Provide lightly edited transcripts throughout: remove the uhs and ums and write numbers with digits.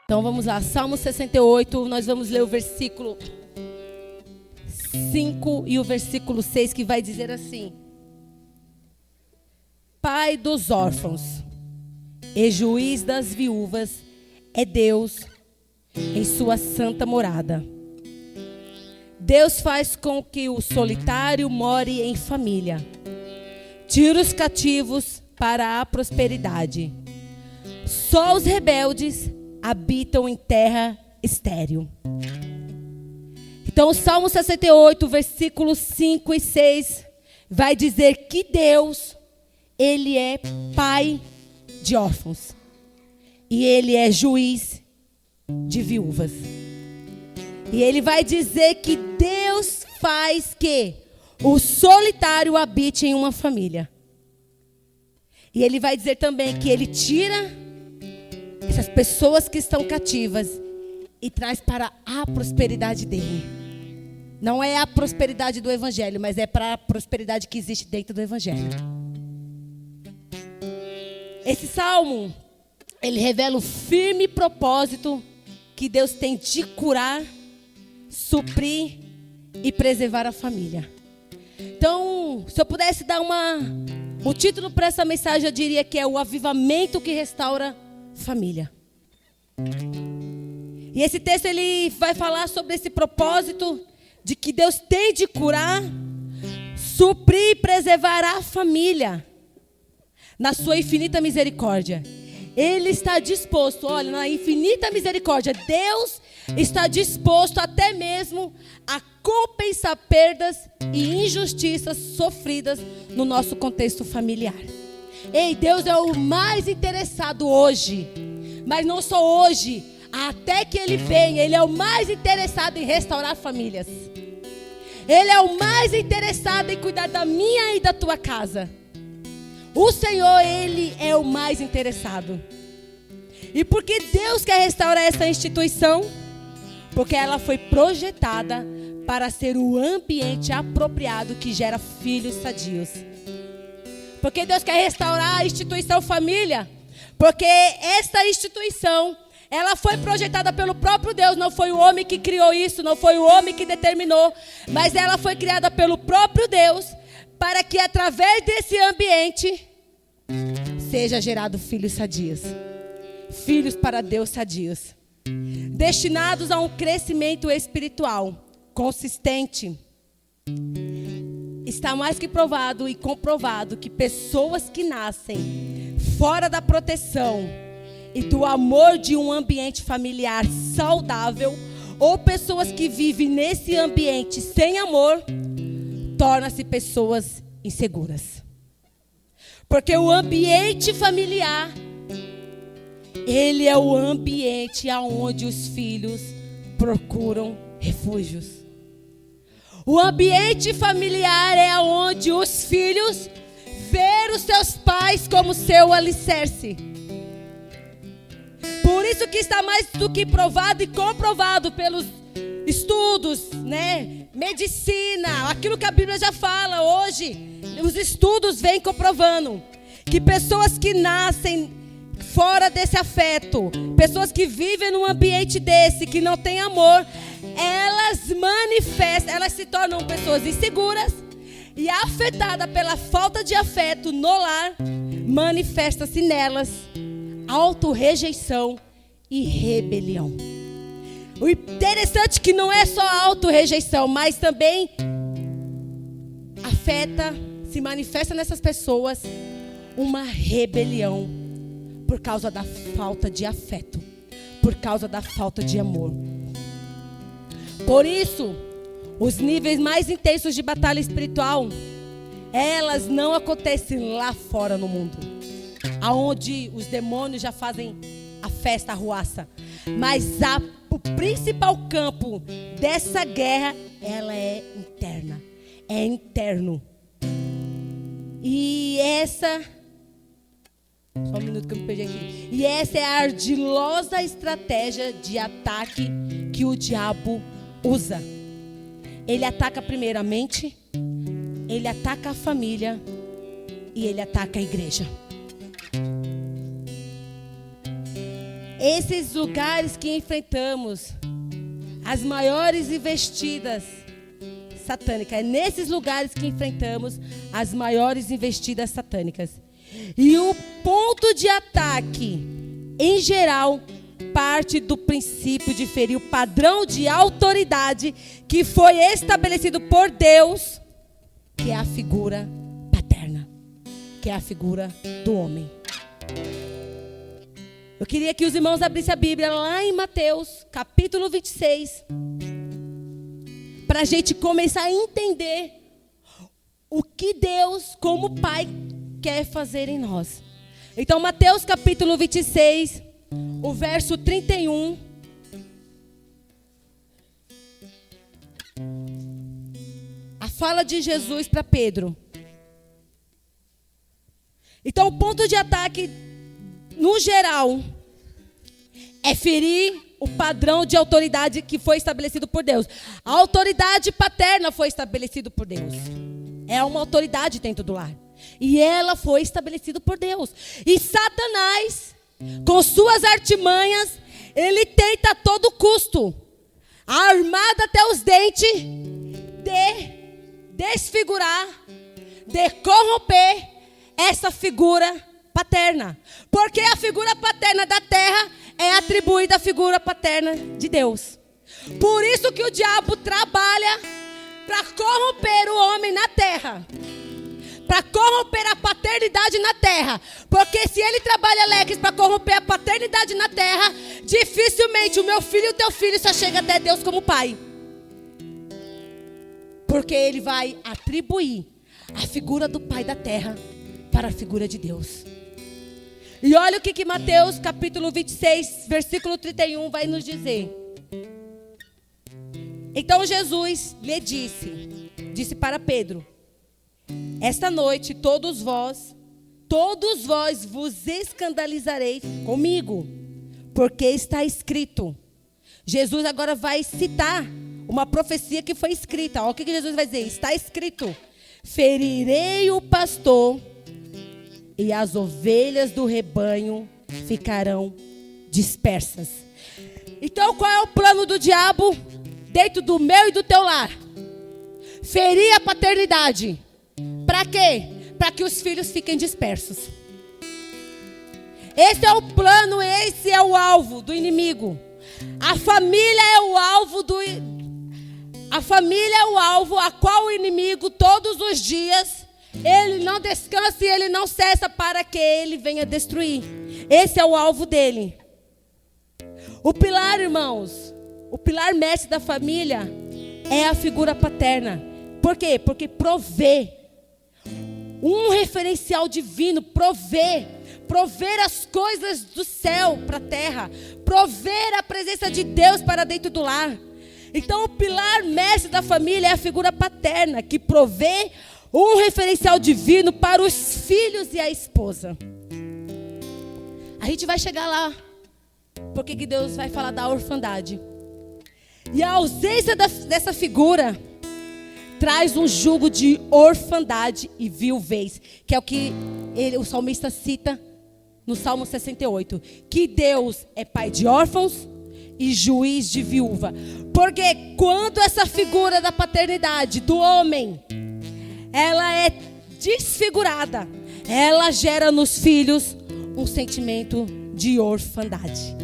Então vamos lá, Salmo 68, nós vamos ler o versículo 5 e o versículo 6, que vai dizer assim: Pai dos órfãos e juiz das viúvas é Deus em sua santa morada. Deus faz com que o solitário more em família, tira os cativos para a prosperidade. Só os rebeldes habitam em terra estéril. Então o Salmo 68, versículos 5 e 6 vai dizer que Deus, Ele é pai de órfãos e Ele é juiz de viúvas. E Ele vai dizer que Deus faz que o solitário habite em uma família. E Ele vai dizer também que Ele tira essas pessoas que estão cativas e traz para a prosperidade dele. Não é a prosperidade do Evangelho, mas é para a prosperidade que existe dentro do Evangelho. Esse salmo, ele revela o firme propósito que Deus tem de curar, suprir e preservar a família. Então, se eu pudesse dar o título para essa mensagem, eu diria que é o avivamento que restaura família. E esse texto ele vai falar sobre esse propósito de que Deus tem de curar, suprir e preservar a família na sua infinita misericórdia. Ele está disposto, olha, na infinita misericórdia, Deus está disposto até mesmo a compensar perdas e injustiças sofridas no nosso contexto familiar. Ei, Deus é o mais interessado hoje, mas não só hoje, até que Ele venha, Ele é o mais interessado em restaurar famílias. Ele é o mais interessado em cuidar da minha e da tua casa. O Senhor, Ele é o mais interessado. E por que Deus quer restaurar essa instituição? Porque ela foi projetada para ser o ambiente apropriado que gera filhos sadios. Porque Deus quer restaurar a instituição família? Porque esta instituição, ela foi projetada pelo próprio Deus. Não foi o homem que criou isso, não foi o homem que determinou, mas ela foi criada pelo próprio Deus, para que através desse ambiente seja gerado filhos sadios. Filhos para Deus sadios, destinados a um crescimento espiritual consistente. Está mais que provado e comprovado que pessoas que nascem fora da proteção e do amor de um ambiente familiar saudável, ou pessoas que vivem nesse ambiente sem amor, tornam-se pessoas inseguras. Porque o ambiente familiar, ele é o ambiente aonde os filhos procuram refúgios. O ambiente familiar é aonde os filhos veem os seus pais como seu alicerce. Por isso que está mais do que provado e comprovado pelos estudos, né? Medicina, aquilo que a Bíblia já fala hoje. Os estudos vêm comprovando que pessoas que nascem fora desse afeto, pessoas que vivem num ambiente desse, que não tem amor, elas manifestam, elas se tornam pessoas inseguras e afetadas pela falta de afeto no lar, manifesta-se nelas auto-rejeição e rebelião. O interessante é que não é só auto-rejeição, mas também afeta, se manifesta nessas pessoas uma rebelião por causa da falta de afeto, por causa da falta de amor. Por isso, os níveis mais intensos de batalha espiritual, elas não acontecem lá fora no mundo, aonde os demônios já fazem a festa, a arruaça. Mas o principal campo dessa guerra, ela é interna, é interno. E essa... Só um minuto que eu me perdi aqui. E essa é a ardilosa estratégia de ataque que o diabo usa. ele ataca primeiramente, ele ataca a família e ele ataca a igreja. Esses lugares que enfrentamos as maiores investidas satânicas, é nesses lugares que enfrentamos as maiores investidas satânicas. E o ponto de ataque, em geral, parte do princípio de ferir o padrão de autoridade que foi estabelecido por Deus, que é a figura paterna, que é a figura do homem. Eu queria que os irmãos abrissem a Bíblia lá em Mateus, capítulo 26, para a gente começar a entender o que Deus, como Pai, quer fazer em nós. Então, Mateus capítulo 26, o verso 31. A fala de Jesus para Pedro. Então, o ponto de ataque, no geral, é ferir o padrão de autoridade que foi estabelecido por Deus. A autoridade paterna foi estabelecida por Deus. É uma autoridade dentro do lar. E ela foi estabelecida por Deus. E Satanás, com suas artimanhas, ele tenta a todo custo, armado até os dentes, de desfigurar, de corromper essa figura paterna. Porque a figura paterna da terra é atribuída à figura paterna de Deus. Por isso que o diabo trabalha para corromper o homem na terra, para corromper a paternidade na terra. Porque se ele trabalha alegres para corromper a paternidade na terra, dificilmente o meu filho e o teu filho só chega até Deus como pai. Porque ele vai atribuir a figura do pai da terra para a figura de Deus. E olha o que Mateus capítulo 26, versículo 31 vai nos dizer. Então Jesus lhe disse para Pedro: esta noite todos vós vos escandalizareis comigo, porque está escrito. Jesus agora vai citar uma profecia que foi escrita. Olha o que Jesus vai dizer: está escrito: ferirei o pastor e as ovelhas do rebanho ficarão dispersas. Então qual é o plano do diabo dentro do meu e do teu lar? Ferir a paternidade. Para quê? Para que os filhos fiquem dispersos. Esse é o plano, esse é o alvo do inimigo. A família é o alvo A família é o alvo a qual o inimigo todos os dias ele não descansa e ele não cessa para que ele venha destruir. Esse é o alvo dele. O pilar, irmãos, o pilar mestre da família é a figura paterna. Por quê? Porque provê um referencial divino, prover as coisas do céu para a terra, prover a presença de Deus para dentro do lar. Então o pilar mestre da família é a figura paterna, que provê um referencial divino para os filhos e a esposa. A gente vai chegar lá, porque que Deus vai falar da orfandade. E a ausência dessa figura traz um jugo de orfandade e viuvez, que é o que o salmista cita no Salmo 68. Que Deus é pai de órfãos e juiz de viúva. Porque quando essa figura da paternidade do homem, ela é desfigurada, ela gera nos filhos um sentimento de orfandade.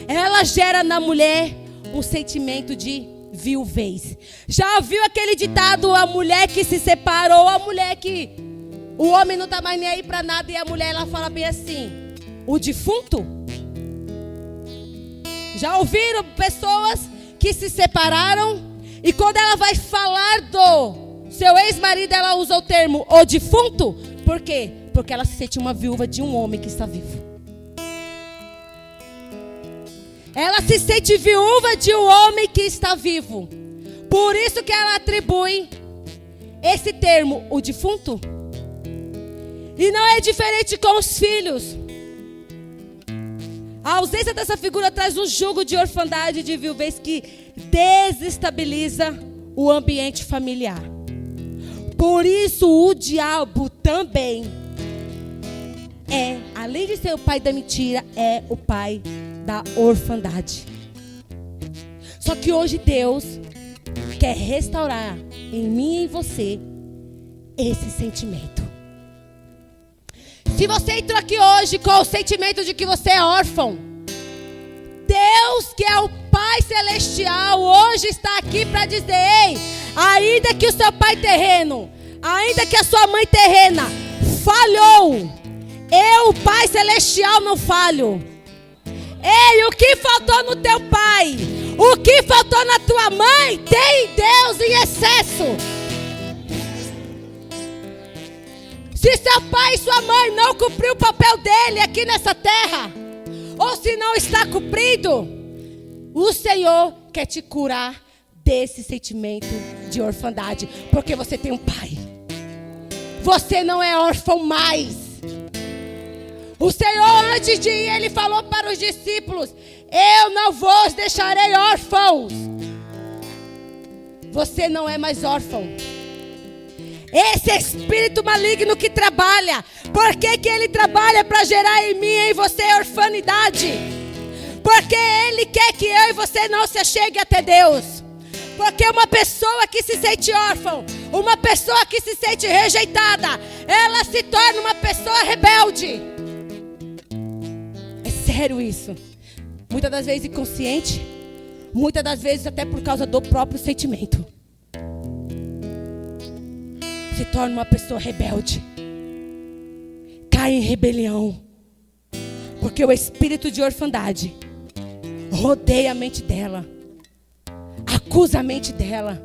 Ela gera na mulher um sentimento de viuvez. Já ouviu aquele ditado: a mulher que se separa, ou a mulher que o homem não está mais nem aí para nada, e a mulher ela fala bem assim: o defunto? Já ouviram pessoas que se separaram e quando ela vai falar do seu ex-marido, ela usa o termo o defunto? Por quê? Porque ela se sente uma viúva de um homem que está vivo. Ela se sente viúva de um homem que está vivo. Por isso que ela atribui esse termo, o defunto. E não é diferente com os filhos. A ausência dessa figura traz um jugo de orfandade e de viuvez que desestabiliza o ambiente familiar. Por isso o diabo também além de ser o pai da mentira, é o pai da orfandade. Só que hoje Deus quer restaurar em mim e em você esse sentimento. Se você entrou aqui hoje com o sentimento de que você é órfão, Deus, que é o Pai Celestial, hoje está aqui para dizer: ei, ainda que o seu pai terreno, ainda que a sua mãe terrena falhou, eu, Pai Celestial, não falho. Ei, o que faltou no teu pai, o que faltou na tua mãe, tem Deus em excesso. Se seu pai e sua mãe não cumpriu o papel dele aqui nessa terra, ou se não está cumprido, o Senhor quer te curar desse sentimento de orfandade, porque você tem um pai. Você não é órfão mais. O Senhor, antes de ir, Ele falou para os discípulos: eu não vos deixarei órfãos. Você não é mais órfão. Esse espírito maligno que trabalha, por que ele trabalha? Para gerar em mim e em você orfanidade. Porque ele quer que eu e você não se achegue até Deus. Porque uma pessoa que se sente órfã, uma pessoa que se sente rejeitada, ela se torna uma pessoa rebelde. É sério isso. Muitas das vezes inconsciente, muitas das vezes até por causa do próprio sentimento. Se torna uma pessoa rebelde. Cai em rebelião. Porque o espírito de orfandade rodeia a mente dela. Acusa a mente dela.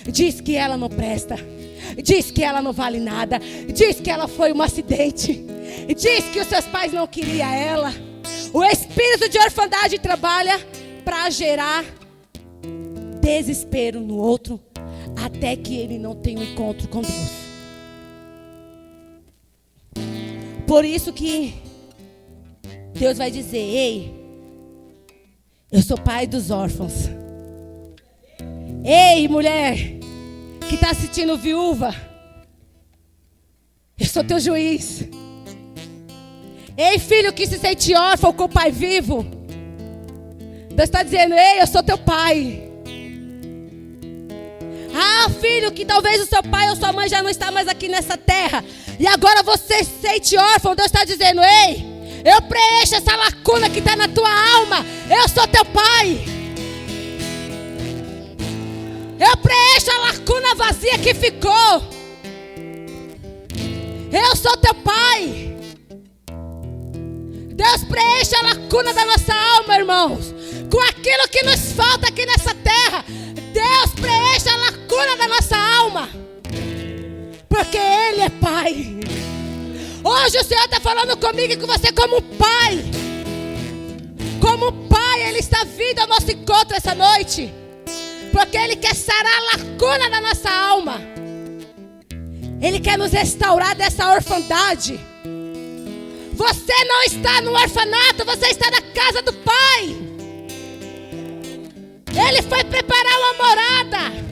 Diz que ela não presta. Diz que ela não vale nada. Diz que ela foi um acidente. Diz que os seus pais não queriam ela. O espírito de orfandade trabalha para gerar desespero no outro, até que ele não tenha um encontro com Deus. Por isso que Deus vai dizer: ei, eu sou pai dos órfãos. Ei, mulher que está assistindo viúva, eu sou teu juiz. Ei, filho que se sente órfão com o pai vivo, Deus está dizendo: ei, eu sou teu pai. Ah, filho, que talvez o seu pai ou sua mãe já não está mais aqui nessa terra, e agora você se sente órfão. Deus está dizendo: ei, eu preencho essa lacuna que está na tua alma. Eu sou teu pai. Eu preencho a lacuna vazia que ficou. Eu sou teu pai. Deus preenche a lacuna da nossa alma, irmãos, com aquilo que nos falta aqui nessa terra. Deus preenche a lacuna da nossa alma, porque Ele é Pai. Hoje o Senhor está falando comigo e com você como Pai. Como Pai, Ele está vindo ao nosso encontro essa noite, porque Ele quer sarar a lacuna da nossa alma. Ele quer nos restaurar dessa orfandade. Você não está no orfanato, você está na casa do Pai. Ele foi preparar uma morada.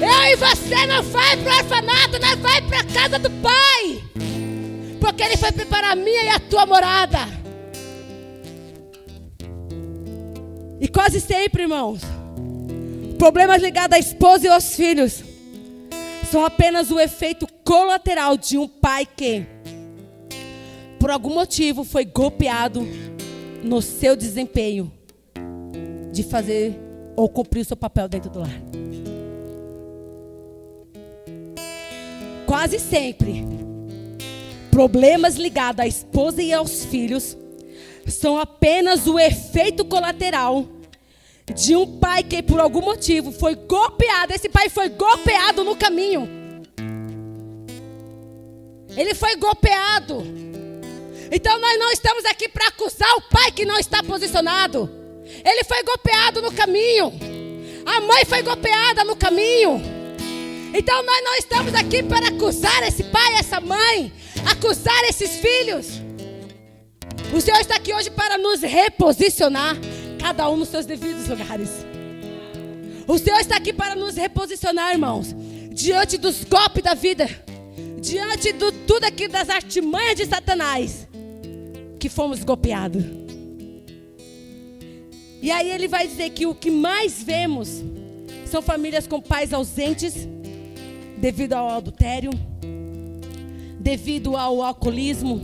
Eu e você não vai para o orfanato, nós vai para a casa do Pai, porque Ele foi preparar a minha e a tua morada. E quase sempre, irmãos, problemas ligados à esposa e aos filhos são apenas o efeito colateral de um pai que, por algum motivo, foi golpeado no seu desempenho de fazer ou cumprir o seu papel dentro do lar. Quase sempre, problemas ligados à esposa e aos filhos são apenas o efeito colateral de um pai que, por algum motivo, foi golpeado. Esse pai foi golpeado no caminho. Ele foi golpeado. Então nós não estamos aqui para acusar o pai que não está posicionado. Ele foi golpeado no caminho. A mãe foi golpeada no caminho. Então nós não estamos aqui para acusar esse pai, essa mãe, acusar esses filhos. O Senhor está aqui hoje para nos reposicionar, cada um nos seus devidos lugares. O Senhor está aqui para nos reposicionar, irmãos, diante dos golpes da vida, diante de tudo aquilo das artimanhas de Satanás, que fomos golpeados. E aí ele vai dizer que o que mais vemos são famílias com pais ausentes, devido ao adultério, devido ao alcoolismo.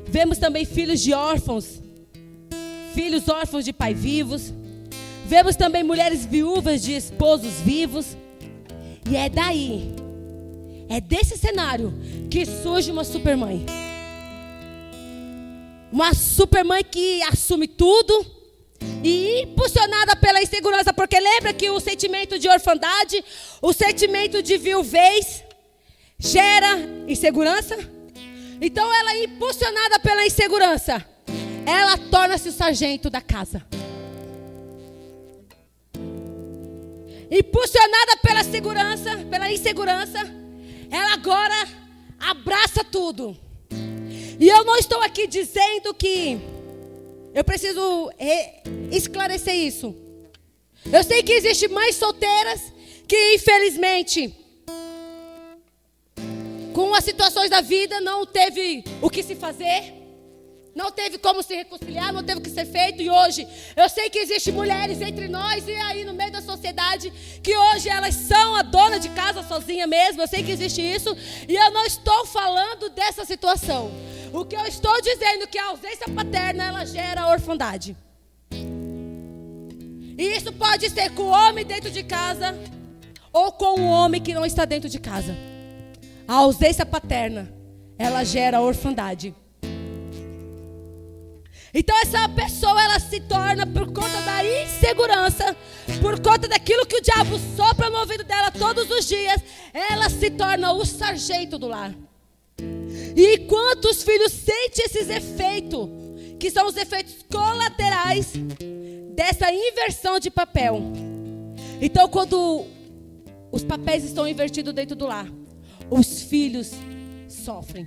Vemos também filhos de órfãos, filhos órfãos de pais vivos. Vemos também mulheres viúvas de esposos vivos. E é daí, é desse cenário que surge uma supermãe. Uma supermãe que assume tudo e impulsionada pela insegurança. Porque lembra que o sentimento de orfandade, o sentimento de viuvez gera insegurança? Então ela, impulsionada pela insegurança, ela torna-se o sargento da casa. Impulsionada pela segurança, pela insegurança, ela agora abraça tudo. E eu não estou aqui dizendo que eu preciso esclarecer isso. Eu sei que existem mães solteiras que infelizmente, com as situações da vida, não teve o que se fazer, não teve como se reconciliar, não teve o que ser feito. E hoje, eu sei que existem mulheres entre nós e aí no meio da sociedade, que hoje elas são a dona de casa sozinha mesmo. Eu sei que existe isso. E eu não estou falando dessa situação. O que eu estou dizendo é que a ausência paterna, ela gera orfandade. E isso pode ser com o homem dentro de casa, ou com o homem que não está dentro de casa. A ausência paterna, ela gera orfandade. Então essa pessoa, ela se torna, por conta da insegurança, por conta daquilo que o diabo sopra no ouvido dela todos os dias, ela se torna o sargento do lar. E enquanto os filhos sentem esses efeitos, que são os efeitos colaterais dessa inversão de papel. Então quando os papéis estão invertidos dentro do lar, os filhos sofrem,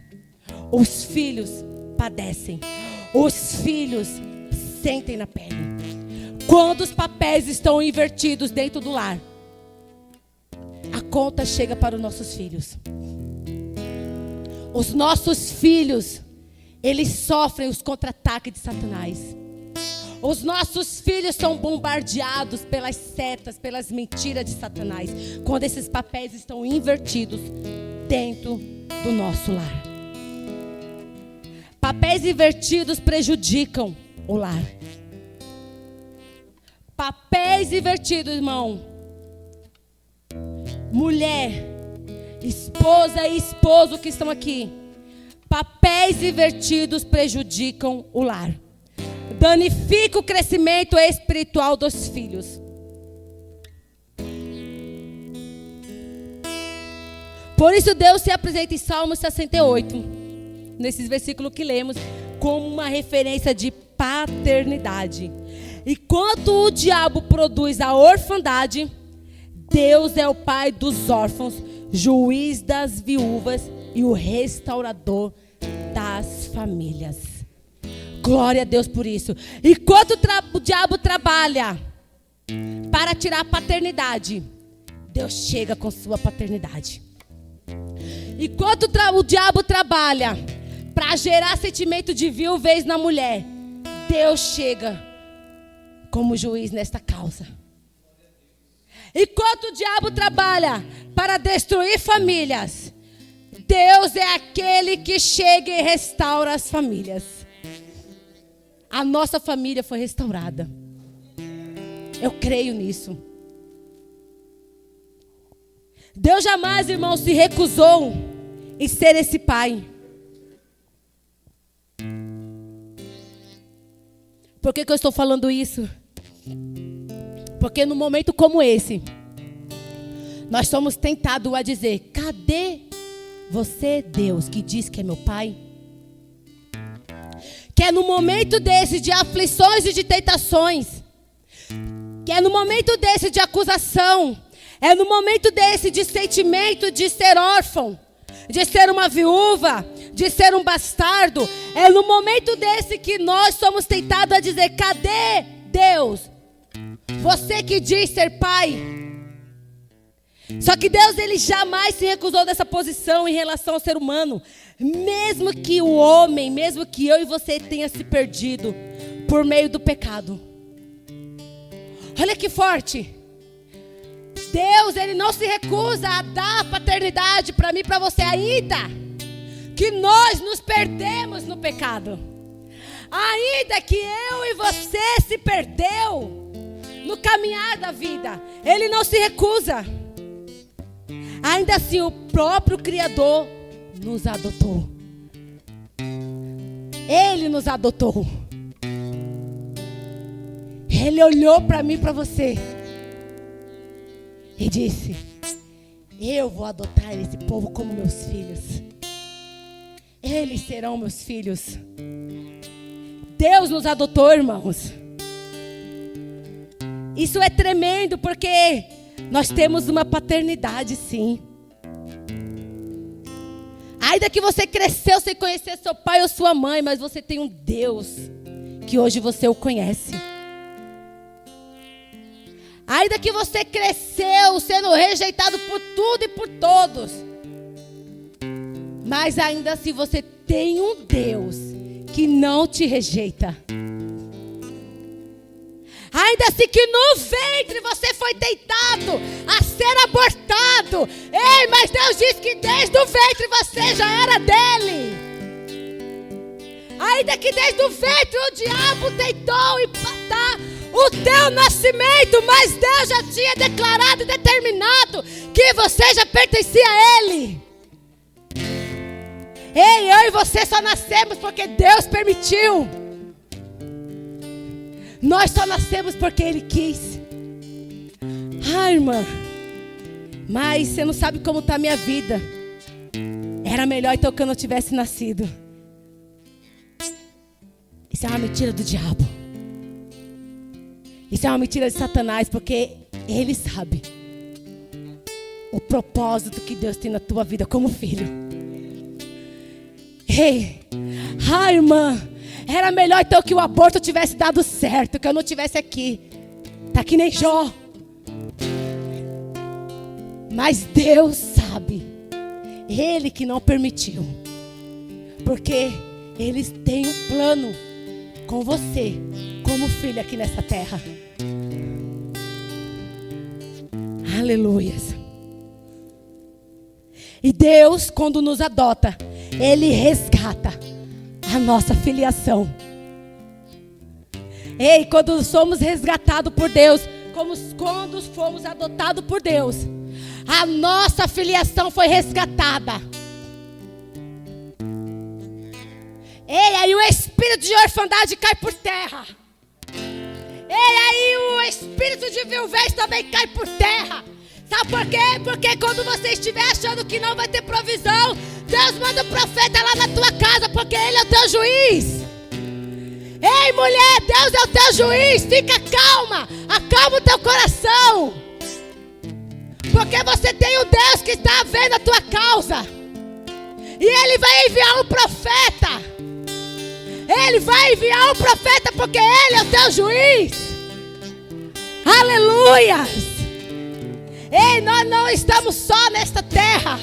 os filhos padecem. Os filhos sentem na pele. Quando os papéis estão invertidos dentro do lar, a conta chega para os nossos filhos. Os nossos filhos, eles sofrem os contra-ataques de Satanás. Os nossos filhos são bombardeados pelas setas, pelas mentiras de Satanás, quando esses papéis estão invertidos dentro do nosso lar. Papéis invertidos prejudicam o lar. Papéis invertidos, irmão. Mulher, esposa e esposo que estão aqui. Papéis invertidos prejudicam o lar. Danifica o crescimento espiritual dos filhos. Por isso Deus se apresenta em Salmo 68. Nesses versículos que lemos, como uma referência de paternidade. Enquanto o diabo produz a orfandade, Deus é o pai dos órfãos, juiz das viúvas e o restaurador das famílias. Glória a Deus por isso. Enquanto o diabo trabalha para tirar a paternidade, Deus chega com sua paternidade. Enquanto o diabo trabalha para gerar sentimento de viuvez na mulher, Deus chega como juiz nesta causa. Enquanto o diabo trabalha para destruir famílias, Deus é aquele que chega e restaura as famílias. A nossa família foi restaurada. Eu creio nisso. Deus jamais, irmão, se recusou em ser esse pai. Por que eu estou falando isso? Porque num momento como esse, nós somos tentados a dizer: cadê você, Deus, que diz que é meu pai? Que é no momento desse de aflições e de tentações, que é no momento desse de acusação, é no momento desse de sentimento de ser órfão, de ser uma viúva, de ser um bastardo. É no momento desse que nós somos tentados a dizer: cadê Deus? Você que diz ser pai. Só que Deus, ele jamais se recusou dessa posição em relação ao ser humano. Mesmo que o homem, mesmo que eu e você tenha se perdido por meio do pecado. Olha que forte. Deus, ele não se recusa a dar paternidade para mim e para você, ainda que nós nos perdemos no pecado. Ainda que eu e você se perdeu no caminhar da vida, ele não se recusa. Ainda assim, o próprio Criador nos adotou. Ele nos adotou. Ele olhou para mim e para você e disse: eu vou adotar esse povo como meus filhos. Eles serão meus filhos. Deus nos adotou, irmãos. Isso é tremendo, porque nós temos uma paternidade, sim. Ainda que você cresceu sem conhecer seu pai ou sua mãe, mas você tem um Deus que hoje você o conhece. Ainda que você cresceu sendo rejeitado por tudo e por todos, mas ainda assim você tem um Deus que não te rejeita. Ainda assim que no ventre você foi tentado a ser abortado. Ei, mas Deus disse que desde o ventre você já era dele. Ainda que desde o ventre o diabo tentou empatar o teu nascimento, mas Deus já tinha declarado e determinado que você já pertencia a Ele. Ei, eu e você só nascemos porque Deus permitiu. Nós só nascemos porque Ele quis. Ah, irmã, mas você não sabe como está a minha vida. Era melhor então que eu não tivesse nascido. Isso é uma mentira do diabo. Isso é uma mentira de Satanás, porque ele sabe o propósito que Deus tem na tua vida como filho. Ei, irmã, era melhor então que o aborto tivesse dado certo, que eu não tivesse aqui. Tá que nem Jó. Mas Deus sabe, Ele que não permitiu, porque Ele tem um plano com você, como filho aqui nessa terra. Aleluias. E Deus, quando nos adota, Ele resgata a nossa filiação. Ei, quando somos resgatados por Deus, como quando fomos adotados por Deus, a nossa filiação foi resgatada. Ei, aí o espírito de orfandade cai por terra. Ei, aí o espírito de viuvez também cai por terra. Sabe por quê? Porque quando você estiver achando que não vai ter provisão, Deus manda o profeta lá na tua casa, porque Ele é o teu juiz. Ei, mulher, Deus é o teu juiz. Fica calma, acalma o teu coração, porque você tem um Deus que está vendo a tua causa. E Ele vai enviar um profeta. Ele vai enviar um profeta, porque Ele é o teu juiz. Aleluias. Ei, nós não estamos só nesta terra.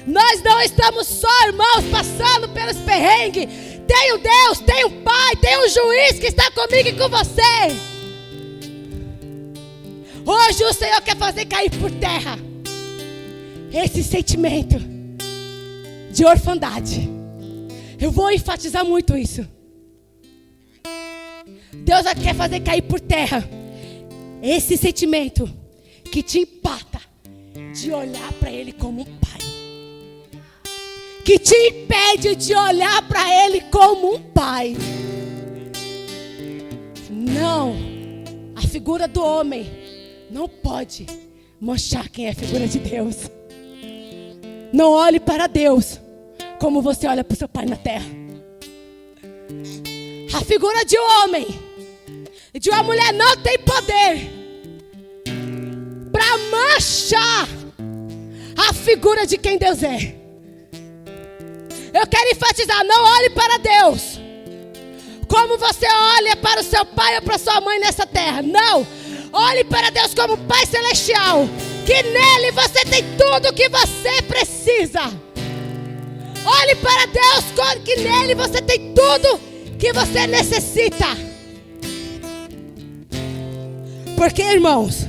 Nós não estamos só, irmãos, passando pelos perrengues. Tem um Deus, tem um Pai, tem um juiz que está comigo e com você. Hoje o Senhor quer fazer cair por terra esse sentimento de orfandade. Eu vou enfatizar muito isso. Deus quer fazer cair por terra esse sentimento que te empata de olhar para Ele como um pai, que te impede de olhar para Ele como um pai. Não, a figura do homem não pode manchar quem é a figura de Deus. Não olhe para Deus como você olha para o seu pai na terra. A figura de um homem e de uma mulher não tem poder para manchar a figura de quem Deus é. Eu quero enfatizar, não olhe para Deus como você olha para o seu pai ou para sua mãe nessa terra. Não, Olhe para Deus como Pai Celestial, que nele você tem tudo o que você precisa. Olhe para Deus, que nele você tem tudo que você necessita. Porque, irmãos,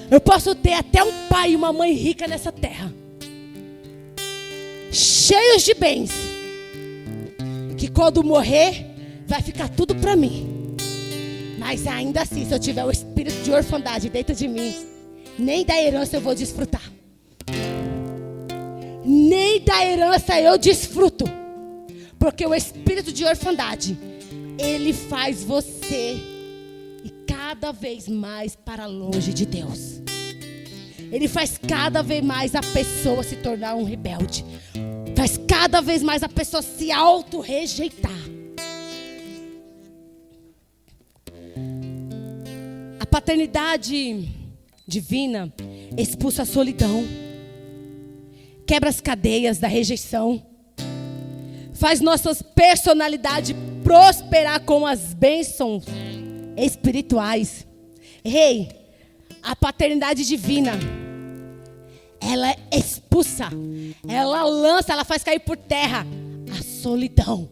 eu posso ter até um pai e uma mãe rica nessa terra, cheios de bens, que quando morrer vai ficar tudo para mim. Mas ainda assim, se eu tiver o espírito de orfandade dentro de mim, nem da herança eu vou desfrutar. Nem da herança eu desfruto. Porque o espírito de orfandade, ele faz você ir cada vez mais para longe de Deus. Ele faz cada vez mais a pessoa se tornar um rebelde. Faz cada vez mais a pessoa se auto-rejeitar. A paternidade divina expulsa a solidão, quebra as cadeias da rejeição, faz nossas personalidades prosperar com as bênçãos espirituais. Ei, a paternidade divina, ela expulsa, ela lança, ela faz cair por terra a solidão.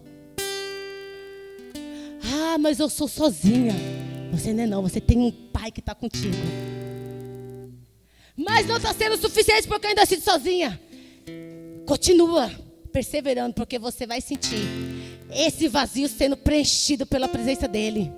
Ah, mas eu sou sozinha. Você não é não, você tem um pai que está contigo. Mas não está sendo suficiente porque eu ainda sinto sozinha. Continua perseverando, porque você vai sentir esse vazio sendo preenchido pela presença dele.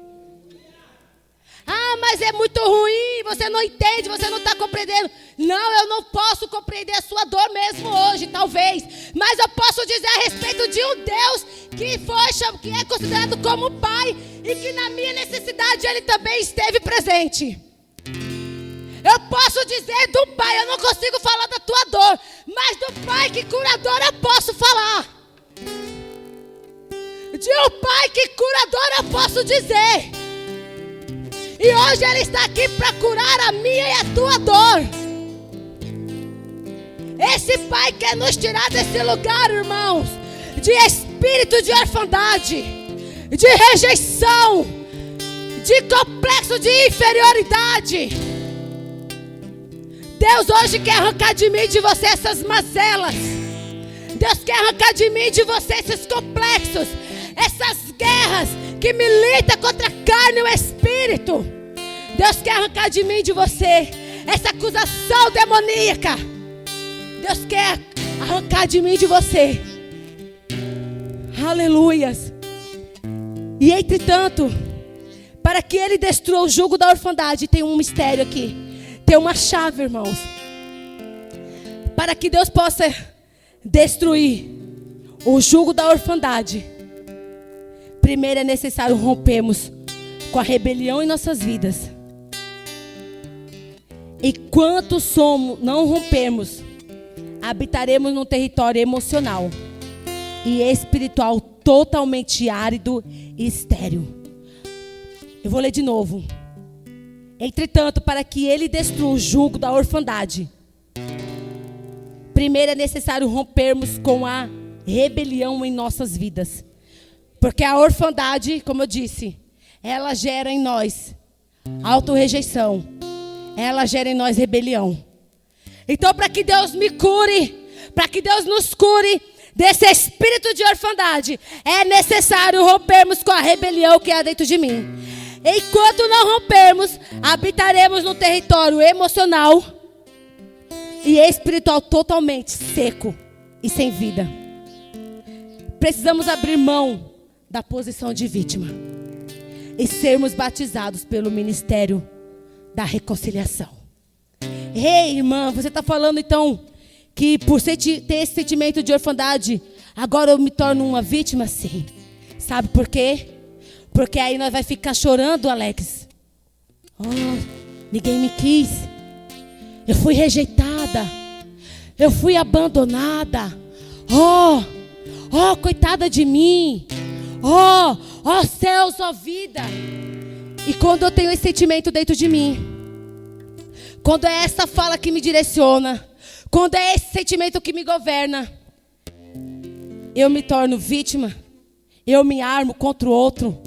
Ah, mas é muito ruim, você não entende, você não está compreendendo. Não, eu não posso compreender a sua dor mesmo hoje, talvez. Mas eu posso dizer a respeito de um Deus que é considerado como Pai, e que na minha necessidade Ele também esteve presente. Eu posso dizer do Pai, eu não consigo falar da tua dor, mas do Pai que curador eu posso falar. De um Pai que curador eu posso dizer. E hoje Ele está aqui para curar a minha e a tua dor. Esse Pai quer nos tirar desse lugar, irmãos, de espírito de orfandade, de rejeição, de complexo de inferioridade. Deus hoje quer arrancar de mim e de você essas mazelas. Deus quer arrancar de mim e de você esses complexos, essas guerras que militam contra a carne e o espírito. Deus quer arrancar de mim e de você essa acusação demoníaca. Deus quer arrancar de mim e de você. Aleluias. E entretanto, para que Ele destrua o jugo da orfandade, tem um mistério aqui. Tem uma chave, irmãos. Para que Deus possa destruir o jugo da orfandade, primeiro é necessário rompermos com a rebelião em nossas vidas. Enquanto não rompermos, habitaremos num território emocional e espiritual totalmente árido e estéril. Eu vou ler de novo. Entretanto, para que Ele destrua o jugo da orfandade, primeiro é necessário rompermos com a rebelião em nossas vidas. Porque a orfandade, como eu disse, ela gera em nós autorrejeição. Ela gera em nós rebelião. Então, para que Deus me cure, para que Deus nos cure desse espírito de orfandade, é necessário rompermos com a rebelião que há dentro de mim. Enquanto não rompermos, habitaremos num território emocional e espiritual totalmente seco e sem vida. Precisamos abrir mão da posição de vítima e sermos batizados pelo ministério da reconciliação. Ei, irmã, você está falando então que por ter esse sentimento de orfandade, agora eu me torno uma vítima? Sim. Sabe por quê? Porque aí nós vai ficar chorando, Alex. Oh, ninguém me quis. Eu fui rejeitada. Eu fui abandonada. Oh, coitada de mim. Oh, céus, ó vida. E quando eu tenho esse sentimento dentro de mim, quando é essa fala que me direciona, quando é esse sentimento que me governa, eu me torno vítima, eu me armo contra o outro,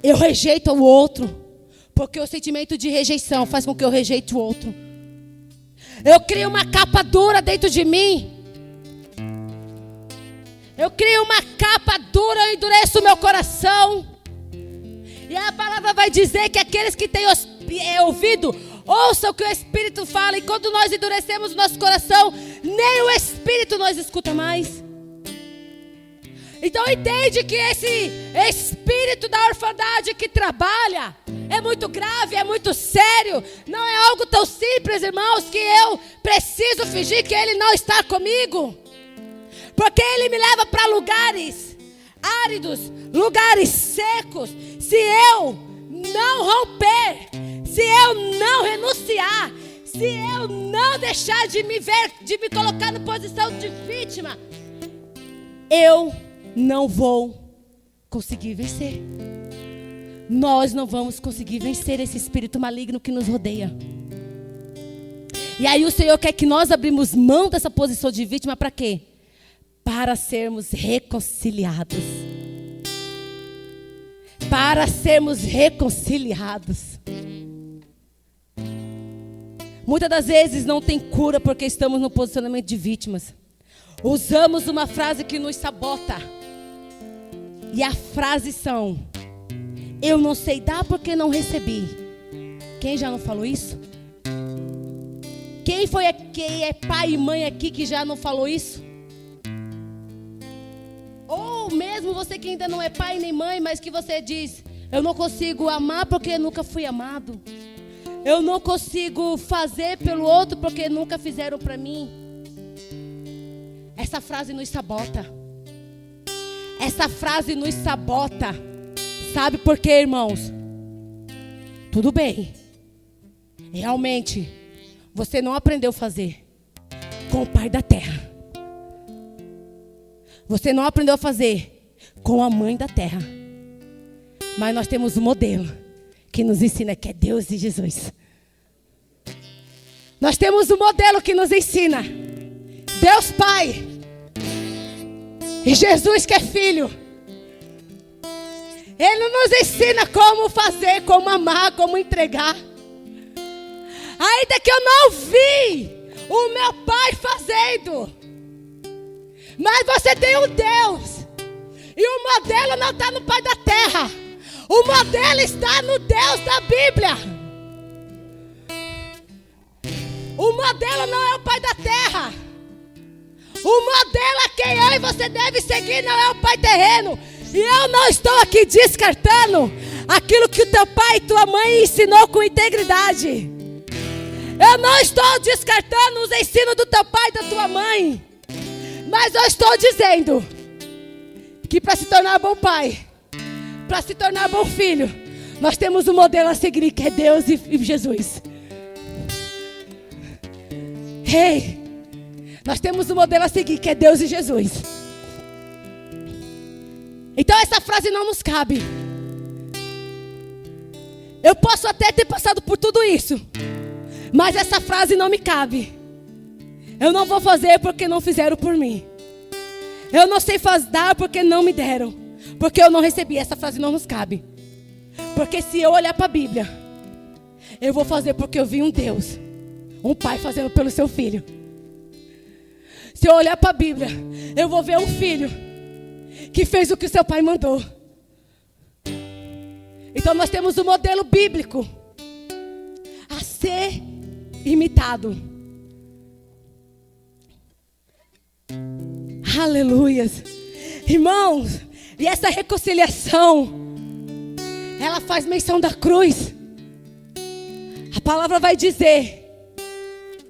eu rejeito o outro, Porque o sentimento de rejeição faz com que eu rejeite o outro. Eu crio uma capa dura dentro de mim. Eu crio uma capa dura, eu endureço o meu coração. E a palavra vai dizer que aqueles que têm ouvido, ouçam o que o Espírito fala. E quando nós endurecemos o nosso coração, nem o Espírito nós escuta mais. Então entende que esse espírito da orfandade que trabalha é muito grave, é muito sério. Não é algo tão simples, irmãos, que eu preciso fingir que ele não está comigo. Porque ele me leva para lugares áridos, lugares secos. Se eu não romper, se eu não renunciar, se eu não deixar de me ver, de me colocar na posição de vítima, eu não vou conseguir vencer. Nós não vamos conseguir vencer esse espírito maligno que nos rodeia. E aí o Senhor quer que nós abrimos mão dessa posição de vítima para quê? Para sermos reconciliados. Para sermos reconciliados. Muitas das vezes não tem cura porque estamos no posicionamento de vítimas. Usamos uma frase que nos sabota. E a frase são: eu não sei dar porque não recebi. Quem já não falou isso? Quem é pai e mãe aqui que já não falou isso? Ou mesmo você que ainda não é pai nem mãe, mas que você diz: eu não consigo amar porque nunca fui amado. Eu não consigo fazer pelo outro porque nunca fizeram para mim. Essa frase nos sabota. Essa frase nos sabota. Sabe por quê, irmãos? Tudo bem. Realmente, você não aprendeu a fazer com o pai da terra. Você não aprendeu a fazer com a mãe da terra. Mas nós temos um modelo que nos ensina, que é Deus e Jesus. Nós temos um modelo que nos ensina Deus Pai e Jesus que é Filho. Ele nos ensina como fazer, como amar, como entregar. Ainda que eu não vi o meu pai fazendo, mas você tem um Deus. E o modelo não está no pai da terra. O modelo está no Deus da Bíblia. O modelo não é o pai da terra. O modelo a quem eu e você deve seguir não é o pai terreno. E eu não estou aqui descartando aquilo que o teu pai e tua mãe ensinou com integridade. Eu não estou descartando os ensinos do teu pai e da tua mãe. Mas eu estou dizendo que para se tornar bom pai, para se tornar bom filho, nós temos um modelo a seguir, que é Deus e Jesus. Hey, nós temos um modelo a seguir, que é Deus e Jesus. Então essa frase não nos cabe. Eu posso até ter passado por tudo isso, mas essa frase não me cabe. Eu não vou fazer porque não fizeram por mim. Eu não sei dar porque não me deram, porque eu não recebi. Essa frase não nos cabe. Porque se eu olhar para a Bíblia, eu vou fazer porque eu vi um Deus, um pai fazendo pelo seu filho. Se eu olhar para a Bíblia, eu vou ver um filho que fez o que o seu pai mandou. Então nós temos um modelo bíblico a ser imitado. Aleluias. Irmãos, e essa reconciliação, ela faz menção da cruz. A palavra vai dizer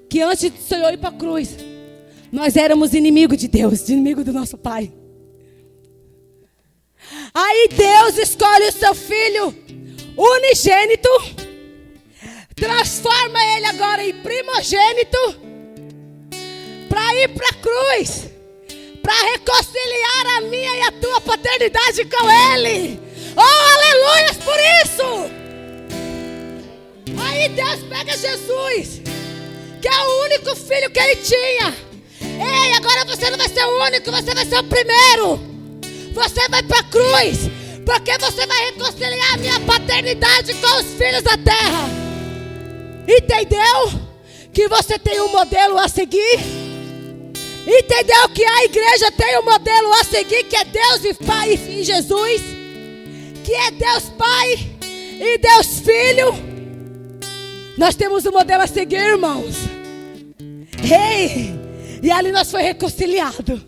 que antes do Senhor ir para a cruz, nós éramos inimigos de Deus, inimigo do nosso Pai. Aí Deus escolhe o seu filho unigênito, transforma ele agora em primogênito, para ir para a cruz, para reconciliar a minha e a tua paternidade com ele. Oh, aleluias por isso. Aí Deus pega Jesus, que é o único filho que ele tinha. Ei, agora você não vai ser o único, você vai ser o primeiro. Você vai para a cruz Porque você vai reconciliar a minha paternidade com os filhos da terra. Entendeu? Que você tem um modelo a seguir. Entendeu? Que a igreja tem um modelo a seguir, que é Deus e Pai em Jesus. Que é Deus Pai e Deus Filho. Nós temos um modelo a seguir, irmãos. E ali nós fomos reconciliados.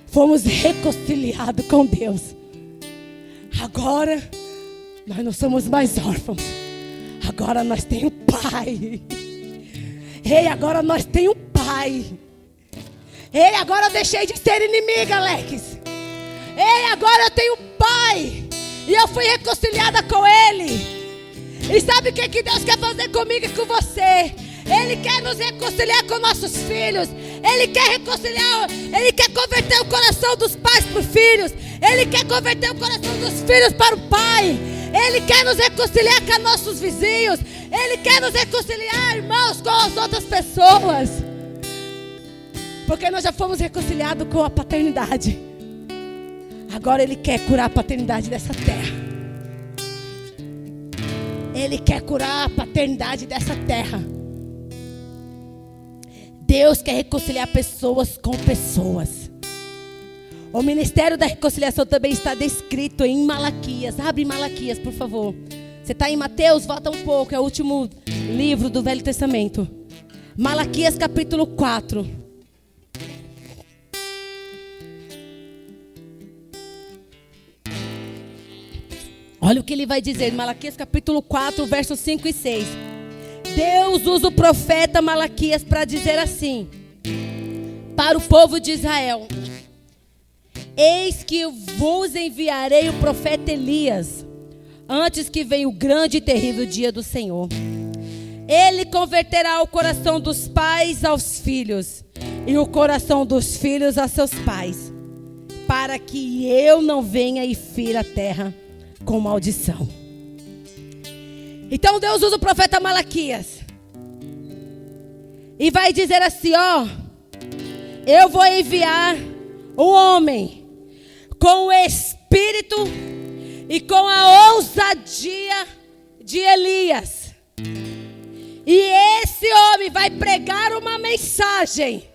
Fomos reconciliados com Deus. Agora nós não somos mais órfãos. Agora nós temos um pai. Agora nós temos um pai. Agora eu deixei de ser inimiga, Alex. Agora eu tenho um pai. E eu fui reconciliada com ele. E sabe o que Deus quer fazer comigo e com você? Ele quer nos reconciliar com nossos filhos. Ele quer reconciliar. Ele quer converter o coração dos pais para os filhos. Ele quer converter o coração dos filhos para o pai. Ele quer nos reconciliar com nossos vizinhos. Ele quer nos reconciliar, irmãos, com as outras pessoas. Porque nós já fomos reconciliados com a paternidade. Agora Ele quer curar a paternidade dessa terra. Ele quer curar a paternidade dessa terra. Deus quer reconciliar pessoas com pessoas. O ministério da reconciliação também está descrito em Malaquias. Abre Malaquias, por favor. Você está em Mateus? Volta um pouco. É o último livro do Velho Testamento. Malaquias capítulo 4. Olha o que ele vai dizer. Malaquias capítulo 4, versos 5 e 6. Deus usa o profeta Malaquias para dizer assim para o povo de Israel: eis que vos enviarei o profeta Elias, antes que venha o grande e terrível dia do Senhor. Ele converterá o coração dos pais aos filhos, e o coração dos filhos a seus pais, para que eu não venha e fira a terra com maldição. Então Deus usa o profeta Malaquias e vai dizer assim: ó, eu vou enviar o homem com o espírito e com a ousadia de Elias. E esse homem vai pregar uma mensagem.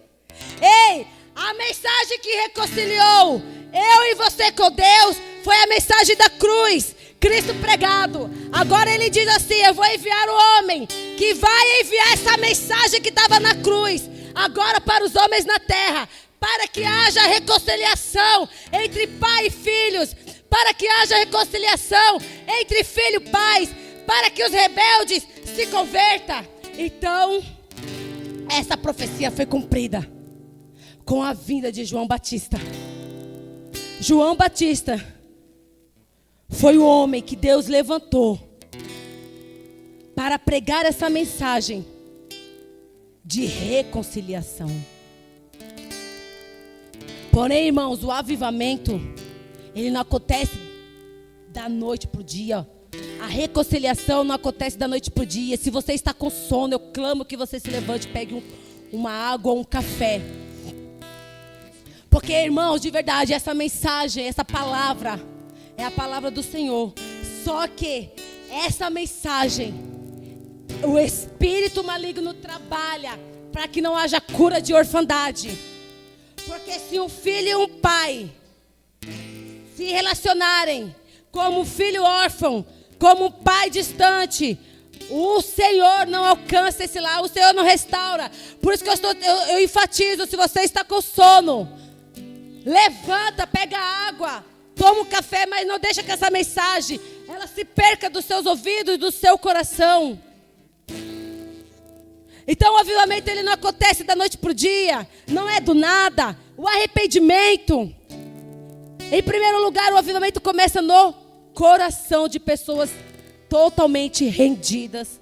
A mensagem que reconciliou eu e você com Deus foi a mensagem da cruz, Cristo pregado. Agora ele diz assim: eu vou enviar o homem que vai enviar essa mensagem que estava na cruz, agora para os homens na terra, para que haja reconciliação entre pai e filhos, para que haja reconciliação entre filho e pais, para que os rebeldes se convertam. Então, essa profecia foi cumprida com a vinda de João Batista. João Batista foi o homem que Deus levantou para pregar essa mensagem de reconciliação. Porém, irmãos, o avivamento, ele não acontece da noite para o dia. A reconciliação não acontece da noite para o dia. Se você está com sono, eu clamo que você se levante e pegue uma água ou um café. Porque, irmãos, de verdade, essa mensagem, essa palavra é a palavra do Senhor. Só que essa mensagem, o espírito maligno trabalha para que não haja cura de orfandade. Porque se um filho e um pai se relacionarem como um filho órfão, como um pai distante, o Senhor não alcança esse lar, o Senhor não restaura. Por isso que eu enfatizo: se você está com sono, levanta, pega água, toma um café, mas não deixa que essa mensagem ela se perca dos seus ouvidos e do seu coração. Então o avivamento ele não acontece da noite para o dia, não é do nada. O arrependimento, em primeiro lugar, o avivamento começa no coração de pessoas totalmente rendidas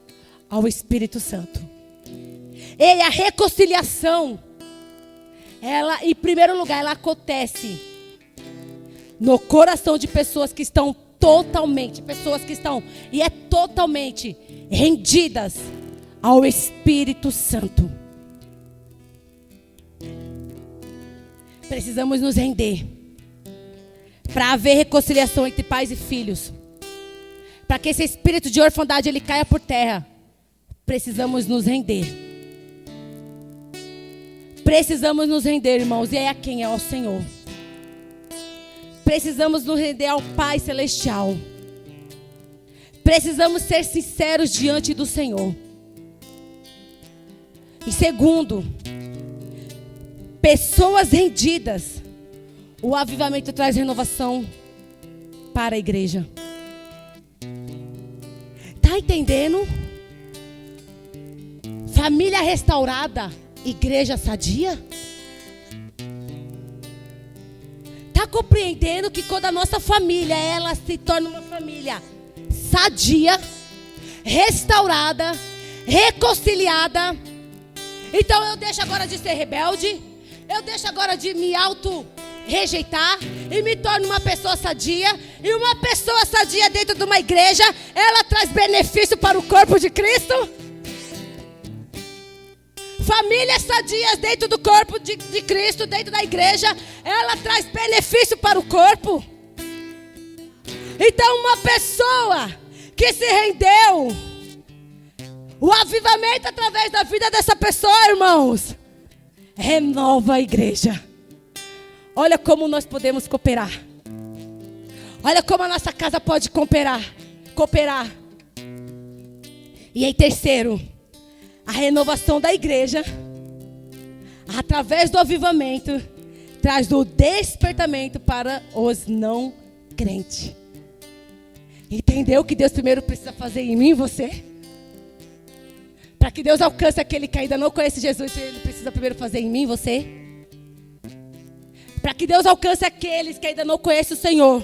ao Espírito Santo. E a reconciliação, ela, em primeiro lugar, ela acontece no coração de pessoas que estão totalmente rendidas ao Espírito Santo. Precisamos nos render. para haver reconciliação entre pais e filhos, para que esse espírito de orfandade ele caia por terra, precisamos nos render. Precisamos nos render, irmãos. E é a quem? É ao Senhor. Precisamos nos render ao Pai Celestial. Precisamos ser sinceros diante do Senhor. E segundo, pessoas rendidas. O avivamento traz renovação para a igreja. Está entendendo? Família restaurada, igreja sadia. Está compreendendo que quando a nossa família, ela se torna uma família sadia, restaurada, reconciliada. Então eu deixo agora de ser rebelde, eu deixo agora de me auto-rejeitar e me torno uma pessoa sadia. E uma pessoa sadia dentro de uma igreja, ela traz benefício para o corpo de Cristo. Famílias sadias dentro do corpo de Cristo, dentro da igreja, ela traz benefício para o corpo. Então uma pessoa que se rendeu, o avivamento através da vida dessa pessoa, irmãos, renova a igreja. Olha como nós podemos cooperar. Olha como a nossa casa pode cooperar. E em terceiro, a renovação da igreja, através do avivamento, traz o despertamento para os não crentes. Entendeu que Deus primeiro precisa fazer em mim e você? Para que Deus alcance aquele que ainda não conhece Jesus, Ele precisa primeiro fazer em mim e você? Para que Deus alcance aqueles que ainda não conhecem o Senhor,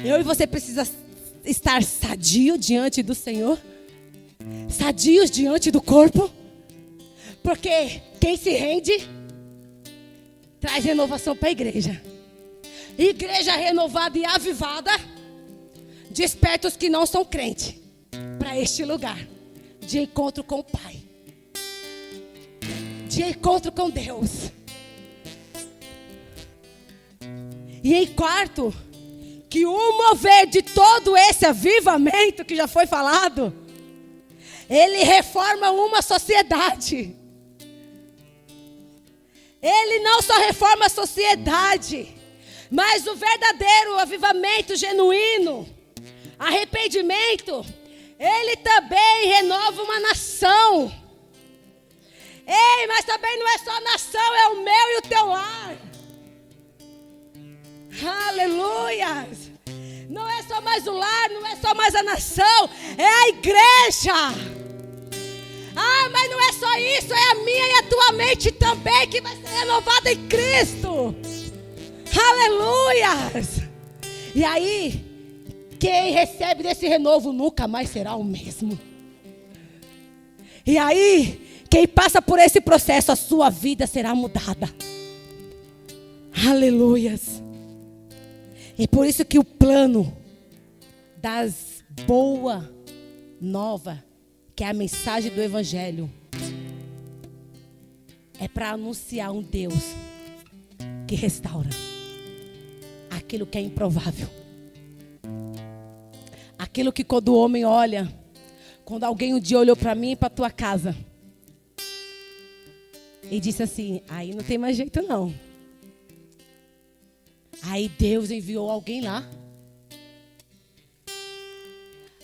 eu e você precisa estar sadio diante do Senhor, sadios diante do corpo, porque quem se rende traz renovação para a igreja. Igreja renovada e avivada desperta os que não são crentes para este lugar de encontro com o Pai, de encontro com Deus. E em quarto, que o mover de todo esse avivamento que já foi falado, ele reforma uma sociedade. Ele não só reforma a sociedade, mas o verdadeiro avivamento genuíno, arrependimento, ele também renova uma nação. Ei, mas também não é só a nação, é o meu e o teu lar. Aleluias. Não é só mais o lar, não é só mais a nação, é a igreja. Ah, mas não é só isso, é a minha e a tua mente também que vai ser renovada em Cristo. Aleluias. E aí, quem recebe desse renovo nunca mais será o mesmo. E aí, quem passa por esse processo, a sua vida será mudada. Aleluias. E por isso que o plano das boas novas, que é a mensagem do Evangelho, é para anunciar um Deus que restaura aquilo que é improvável. Aquilo que quando o homem olha, quando alguém um dia olhou para mim e para a tua casa e disse assim, aí não tem mais jeito não. Aí Deus enviou alguém lá.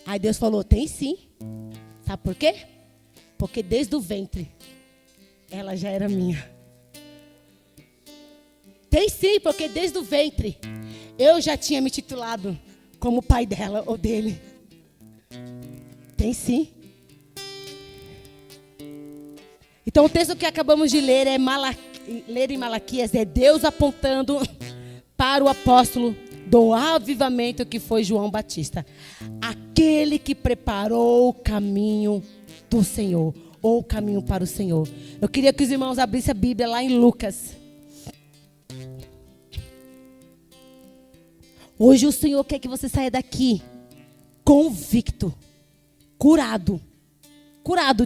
Aí Deus falou, tem sim. Sabe por quê? Porque desde o ventre ela já era minha. Tem sim, porque desde o ventre eu já tinha me titulado como pai dela ou dele. Tem sim. Então o texto que acabamos de ler ler em Malaquias é Deus apontando para o apóstolo do avivamento que foi João Batista, aquele que preparou o caminho do Senhor, ou o caminho para o Senhor. Eu queria que os irmãos abrissem a Bíblia lá em Lucas. Hoje o Senhor quer que você saia daqui convicto, curado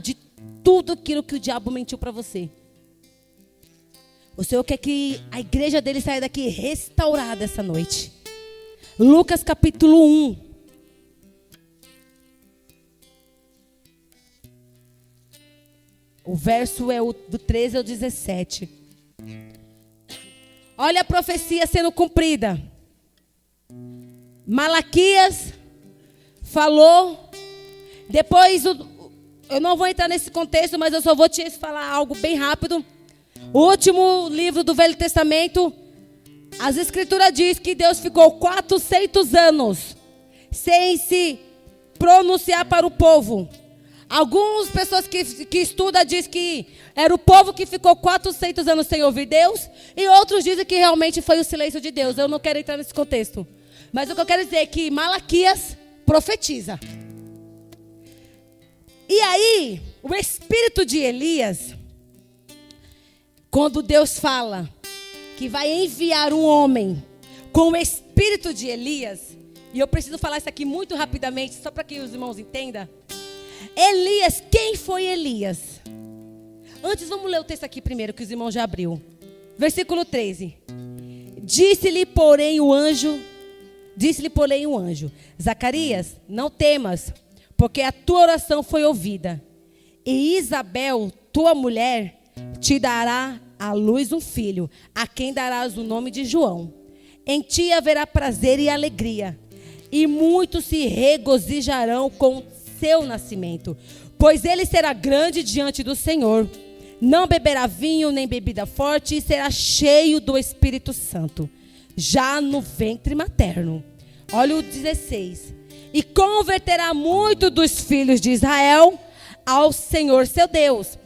de tudo aquilo que o diabo mentiu para você. O Senhor quer que a igreja dele saia daqui restaurada essa noite. Lucas capítulo 1. O verso é do 13 ao 17. Olha a profecia sendo cumprida. Malaquias falou. Depois, eu não vou entrar nesse contexto, mas eu só vou te falar algo bem rápido. O último livro do Velho Testamento, as Escrituras diz que Deus ficou 400 anos sem se pronunciar para o povo. Algumas pessoas que estudam dizem que era o povo que ficou 400 anos sem ouvir Deus, e outros dizem que realmente foi o silêncio de Deus. Eu não quero entrar nesse contexto. Mas o que eu quero dizer é que Malaquias profetiza. E aí, o espírito de Elias, quando Deus fala que vai enviar um homem com o espírito de Elias, e eu preciso falar isso aqui muito rapidamente, só para que os irmãos entendam. Elias, quem foi Elias? Antes, vamos ler o texto aqui primeiro, que os irmãos já abriu. Versículo 13. Disse-lhe, porém, o anjo, Zacarias, não temas, porque a tua oração foi ouvida. E Isabel, tua mulher, te dará à luz um filho, a quem darás o nome de João. Em ti haverá prazer e alegria, e muitos se regozijarão com seu nascimento, pois ele será grande diante do Senhor. Não beberá vinho nem bebida forte, e será cheio do Espírito Santo, já no ventre materno. Olha o 16. E converterá muito dos filhos de Israel ao Senhor seu Deus.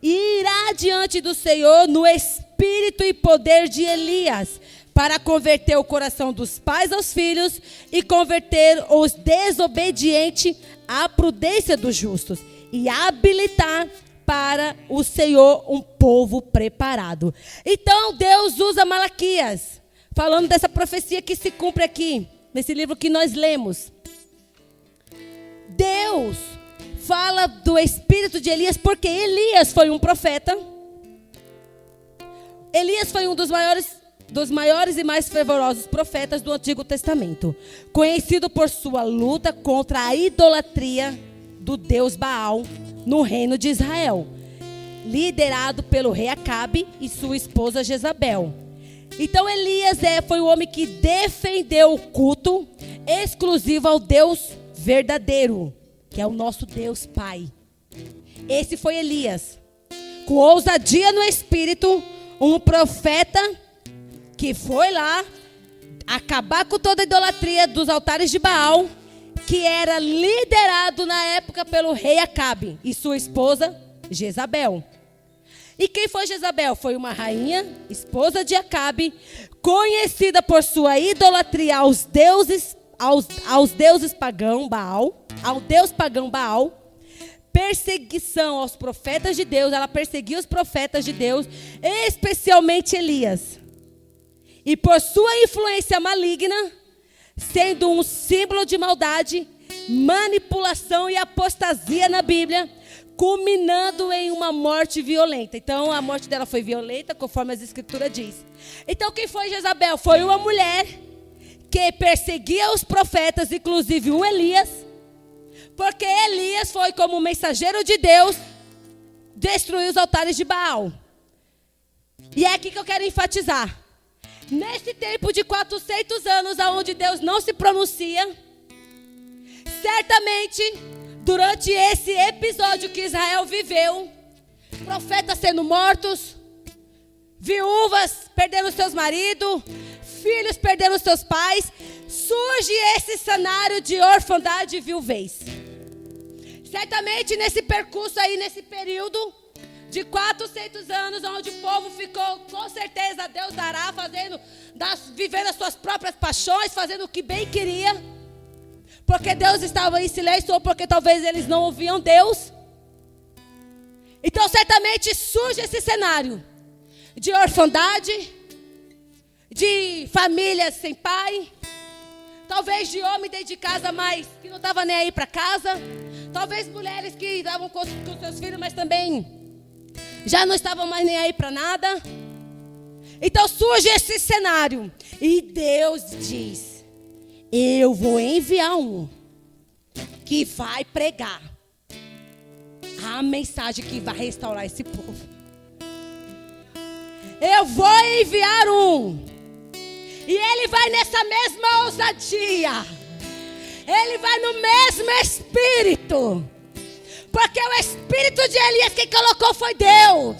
E irá diante do Senhor no espírito e poder de Elias, para converter o coração dos pais aos filhos e converter os desobedientes à prudência dos justos, e habilitar para o Senhor um povo preparado. Então Deus usa Malaquias, falando dessa profecia que se cumpre aqui, nesse livro que nós lemos. Deus fala do espírito de Elias, porque Elias foi um profeta. Elias foi um dos maiores e mais fervorosos profetas do Antigo Testamento, conhecido por sua luta contra a idolatria do deus Baal no reino de Israel, liderado pelo rei Acabe e sua esposa Jezabel. Então Elias foi o homem que defendeu o culto exclusivo ao Deus verdadeiro, que é o nosso Deus Pai. Esse foi Elias, com ousadia no espírito, um profeta que foi lá acabar com toda a idolatria dos altares de Baal, que era liderado na época pelo rei Acabe e sua esposa Jezabel. E quem foi Jezabel? Foi uma rainha, esposa de Acabe, conhecida por sua idolatria aos deuses pagãos Baal, ao deus pagão Baal, perseguição aos profetas de Deus. Ela perseguia os profetas de Deus, especialmente Elias. E por sua influência maligna, sendo um símbolo de maldade, manipulação e apostasia na Bíblia, culminando em uma morte violenta. Então a morte dela foi violenta, conforme as Escrituras diz. Então quem foi Jezabel? Foi uma mulher que perseguia os profetas, inclusive o Elias, porque Elias foi como mensageiro de Deus, destruir os altares de Baal. E é aqui que eu quero enfatizar. Nesse tempo de 400 anos, onde Deus não se pronuncia, certamente, durante esse episódio que Israel viveu, profetas sendo mortos, viúvas perdendo seus maridos, filhos perdendo seus pais, surge esse cenário de orfandade e viuvez. Certamente nesse percurso aí, nesse período de 400 anos, onde o povo ficou, com certeza Deus dará, vivendo as suas próprias paixões, fazendo o que bem queria, porque Deus estava em silêncio, ou porque talvez eles não ouviam Deus. Então certamente surge esse cenário de orfandade, de famílias sem pai, talvez de homem dentro de casa, mas que não estava nem aí para casa, talvez mulheres que estavam com seus filhos, mas também já não estavam mais nem aí para nada. Então surge esse cenário, e Deus diz: eu vou enviar um que vai pregar a mensagem que vai restaurar esse povo. Eu vou enviar um. E ele vai nessa mesma ousadia. Ele vai no mesmo espírito. Porque o espírito de Elias quem colocou foi Deus.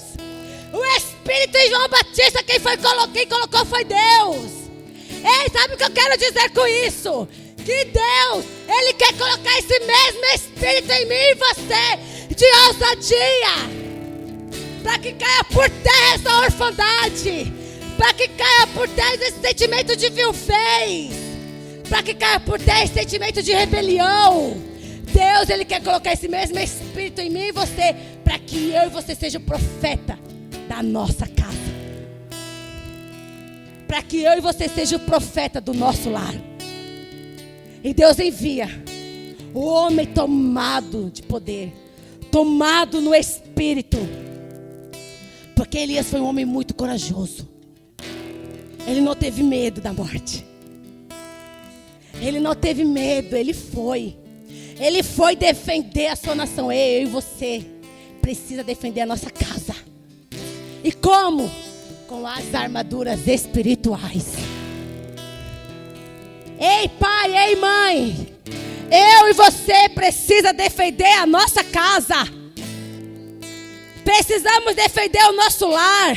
O espírito de João Batista quem colocou foi Deus. Ei, sabe o que eu quero dizer com isso? Que Deus, Ele quer colocar esse mesmo espírito em mim e você, de ousadia. Para que caia por terra essa orfandade. Para que caia por terra esse sentimento de viuvez. Para que caia por terra esse sentimento de rebelião. Deus, Ele quer colocar esse mesmo espírito em mim e você, para que eu e você seja o profeta da nossa casa. Para que eu e você seja o profeta do nosso lar. E Deus envia o homem tomado de poder, tomado no espírito. Porque Elias foi um homem muito corajoso. Ele não teve medo da morte. Ele não teve medo, ele foi. Ele foi defender a sua nação. Eu e você precisa defender a nossa casa. E como? Com as armaduras espirituais. Ei pai, ei mãe, eu e você precisa defender a nossa casa. Precisamos defender o nosso lar.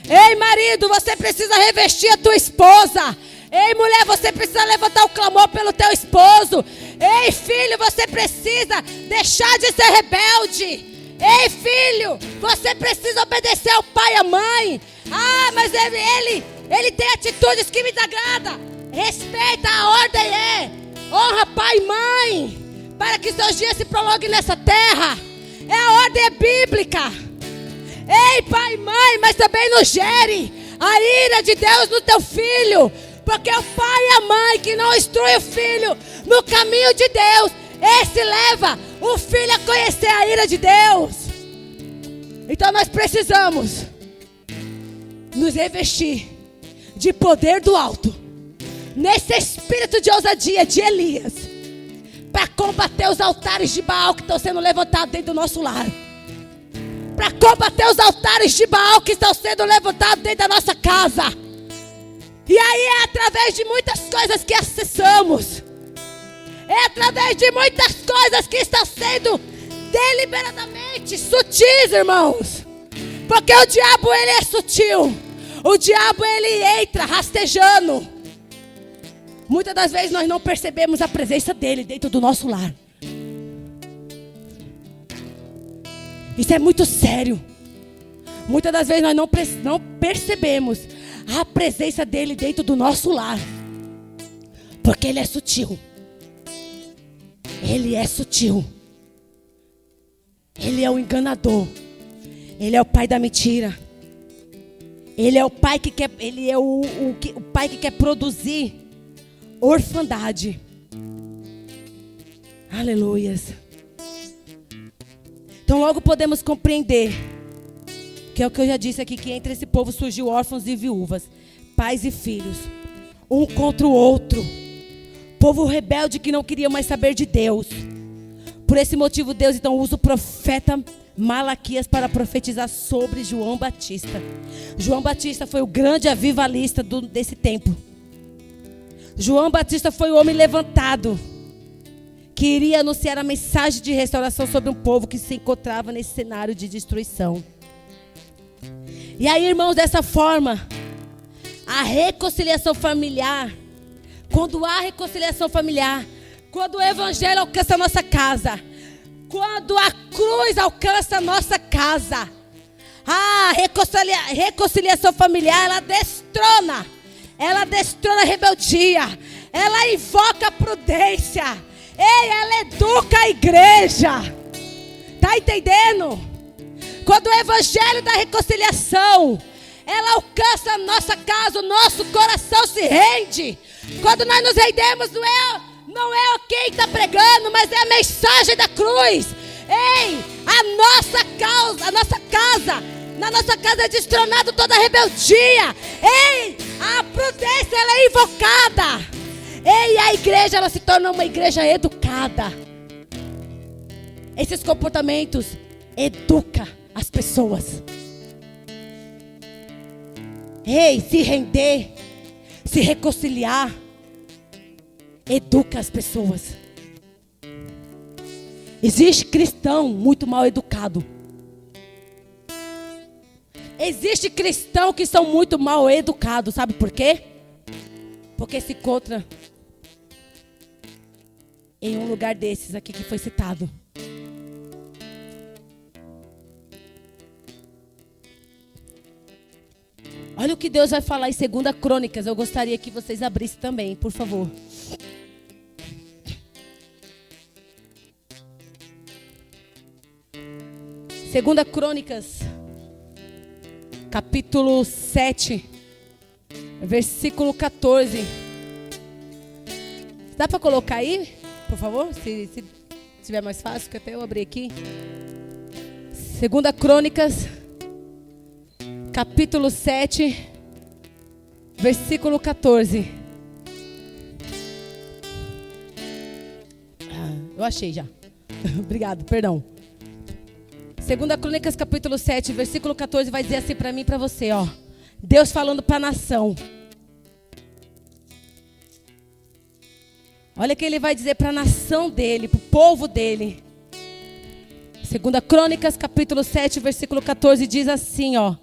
Ei marido, você precisa revestir a tua esposa. Ei mulher, você precisa levantar o clamor pelo teu esposo. Ei filho, você precisa deixar de ser rebelde. Ei filho, você precisa obedecer ao pai e à mãe. Ah, mas ele tem atitudes que me desagradam. Respeita, a ordem honra pai e mãe, para que seus dias se prolonguem nessa terra. A ordem é bíblica. Ei pai e mãe, mas também não gere a ira de Deus no teu filho. Porque o pai e a mãe que não instrui o filho no caminho de Deus, esse leva o filho a conhecer a ira de Deus. Então nós precisamos nos revestir de poder do alto, nesse espírito de ousadia de Elias, para combater os altares de Baal que estão sendo levantados dentro do nosso lar. Para combater os altares de Baal que estão sendo levantados dentro da nossa casa. E aí é através de muitas coisas que acessamos. É através de muitas coisas que estão sendo deliberadamente sutis, irmãos. Porque o diabo, ele é sutil. O diabo, ele entra rastejando. Muitas das vezes nós não percebemos a presença dele dentro do nosso lar. Isso é muito sério. Muitas das vezes nós não percebemos a presença dele dentro do nosso lar. Porque ele é sutil. Ele é sutil. Ele é o enganador. Ele é o pai da mentira. Ele é o pai que quer, ele é o pai que quer produzir orfandade. Aleluias. Então logo podemos compreender que é o que eu já disse aqui, que entre esse povo surgiu órfãos e viúvas, pais e filhos, um contra o outro. Povo rebelde que não queria mais saber de Deus. Por esse motivo Deus então usa o profeta Malaquias para profetizar sobre João Batista. João Batista foi o grande avivalista desse tempo. João Batista foi o homem levantado que iria anunciar a mensagem de restauração sobre um povo que se encontrava nesse cenário de destruição. E aí, irmãos, dessa forma, a reconciliação familiar, quando há reconciliação familiar, quando o evangelho alcança a nossa casa, quando a cruz alcança a nossa casa, a reconciliação familiar, ela destrona a rebeldia, ela invoca a prudência, ela educa a igreja. Tá entendendo? Quando o evangelho da reconciliação, ela alcança a nossa casa, o nosso coração se rende. Quando nós nos rendemos, não é quem está pregando, mas é a mensagem da cruz. Ei, na nossa casa é destronado toda a rebeldia. Ei, a prudência ela é invocada. E a igreja, ela se torna uma igreja educada. Esses comportamentos educam as pessoas. Ei, se render, se reconciliar, educa as pessoas. Existe cristão muito mal educado. Existe cristão que são muito mal educados. Sabe por quê? Porque se encontra em um lugar desses aqui que foi citado. Olha o que Deus vai falar em 2 Crônicas. Eu gostaria que vocês abrissem também, por favor. Segunda Crônicas, capítulo 7, versículo 14. Dá para colocar aí, por favor? Se tiver mais fácil, que até eu abri aqui. Segunda Crônicas, capítulo 7, versículo 14. Eu achei já. Obrigado, perdão. 2 Crônicas, capítulo 7, versículo 14, vai dizer assim para mim e para você, ó. Deus falando para a nação. Olha o que ele vai dizer para a nação dele, para o povo dele. 2 Crônicas, capítulo 7, versículo 14, diz assim, ó.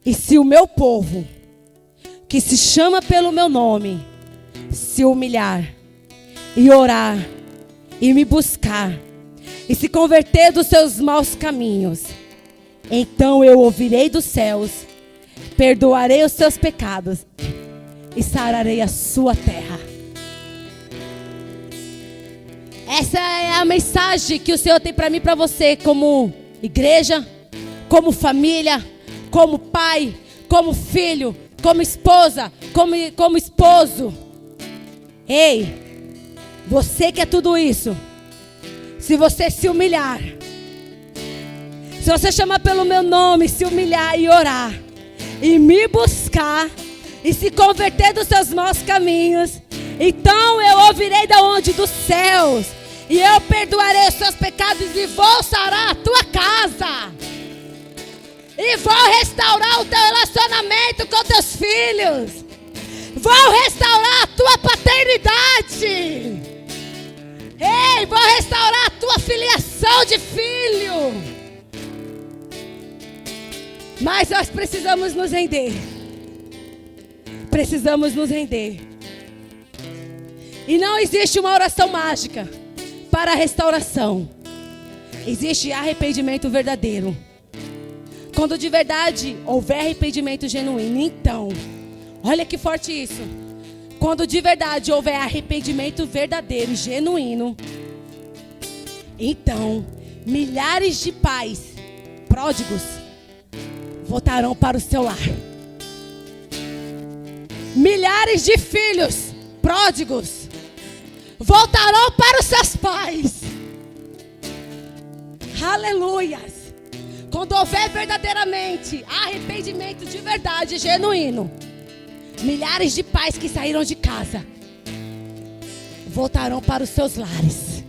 E se o meu povo, que se chama pelo meu nome, se humilhar e orar e me buscar e se converter dos seus maus caminhos, então eu ouvirei dos céus, perdoarei os seus pecados e sararei a sua terra. Essa é a mensagem que o Senhor tem para mim e para você, como igreja, como família, como pai, como filho, como esposa, como esposo. Ei, você que é tudo isso, se você se humilhar, se você chamar pelo meu nome, se humilhar e orar, e me buscar, e se converter dos seus maus caminhos, então eu ouvirei da onde? Dos céus, e eu perdoarei os seus pecados e vou sarar a tua casa, e vou restaurar o teu relacionamento com teus filhos, vou restaurar a tua paternidade. Ei, vou restaurar a tua filiação de filho. Mas nós precisamos nos render. Precisamos nos render. E não existe uma oração mágica para a restauração. Existe arrependimento verdadeiro. Quando de verdade houver arrependimento genuíno, então, olha que forte isso. Quando de verdade houver arrependimento verdadeiro e genuíno, então milhares de pais pródigos voltarão para o seu lar. Milhares de filhos pródigos voltarão para os seus pais. Aleluias. Quando houver verdadeiramente arrependimento de verdade genuíno, milhares de pais que saíram de casa voltarão para os seus lares.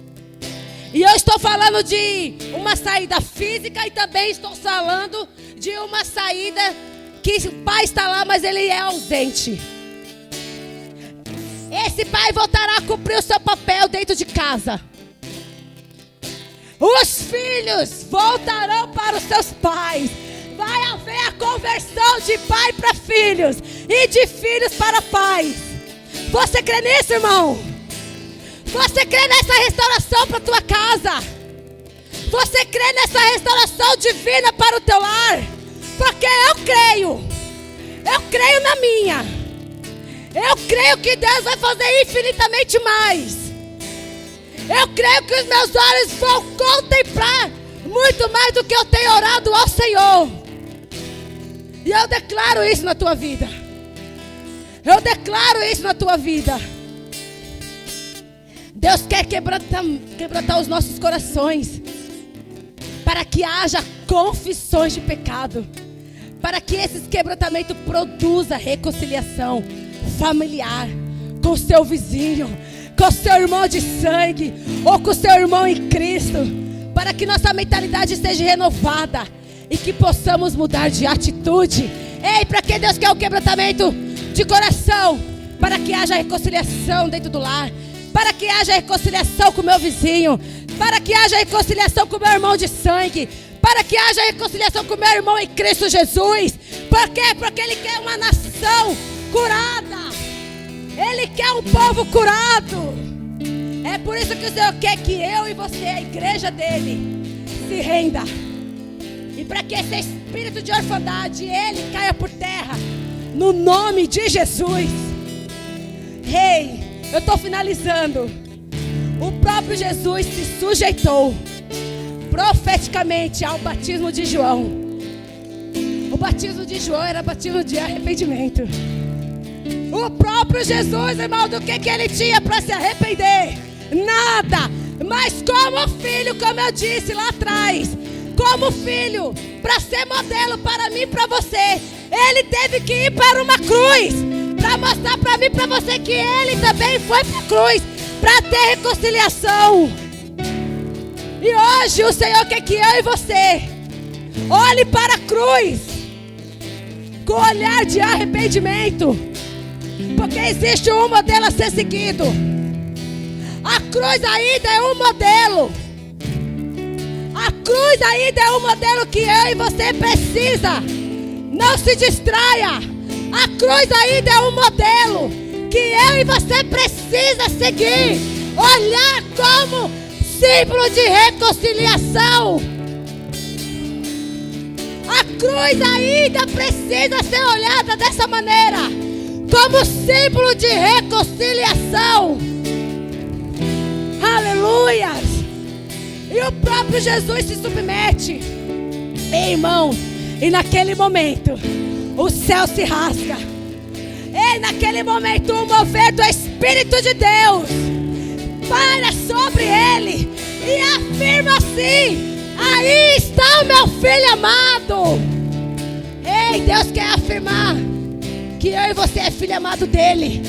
E eu estou falando de uma saída física e também estou falando de uma saída que o pai está lá, mas ele é ausente. Esse pai voltará a cumprir o seu papel dentro de casa. Os filhos voltarão para os seus pais. Vai haver a conversão de pai para filhos e de filhos para pais. Você crê nisso, irmão? Você crê nessa restauração para a tua casa? Você crê nessa restauração divina para o teu lar? Porque eu creio na minha. Eu creio que Deus vai fazer infinitamente mais. Eu creio que os meus olhos vão contemplar muito mais do que eu tenho orado ao Senhor. E eu declaro isso na tua vida. Eu declaro isso na tua vida. Deus quer quebrantar os nossos corações, para que haja confissões de pecado, para que esses quebrantamentos produzam reconciliação, familiar, com o seu vizinho, com o seu irmão de sangue, ou com o seu irmão em Cristo, para que nossa mentalidade seja renovada e que possamos mudar de atitude. Ei, para que Deus quer o quebrantamento de coração? Para que haja reconciliação dentro do lar, para que haja reconciliação com o meu vizinho, para que haja reconciliação com o meu irmão de sangue, para que haja reconciliação com o meu irmão em Cristo Jesus. Por quê? Porque Ele quer uma nação curada, Ele quer um povo curado. É por isso que o Senhor quer que eu e você, a igreja dele, se renda. E para que esse espírito de orfandade, ele caia por terra, no nome de Jesus. Ei, eu estou finalizando. O próprio Jesus se sujeitou profeticamente ao batismo de João. O batismo de João era batismo de arrependimento. O próprio Jesus, irmão, do que ele tinha para se arrepender? Nada. Mas como filho, como eu disse lá atrás, como filho, para ser modelo para mim e para você, ele teve que ir para uma cruz, para mostrar para mim e para você que ele também foi para a cruz, para ter reconciliação. E hoje o Senhor quer que eu e você olhe para a cruz com olhar de arrependimento, porque existe um modelo a ser seguido. A cruz ainda é um modelo. A cruz ainda é um modelo que eu e você precisa. Não se distraia. A cruz ainda é um modelo que eu e você precisa seguir. Olhar como símbolo de reconciliação. A cruz ainda precisa ser olhada dessa maneira, como símbolo de reconciliação. Aleluia! E o próprio Jesus se submete. Ei, irmão, e naquele momento o céu se rasga. E naquele momento o mover do Espírito de Deus para sobre ele e afirma assim: aí está o meu filho amado. Ei, Deus quer afirmar que eu e você é filho amado dele.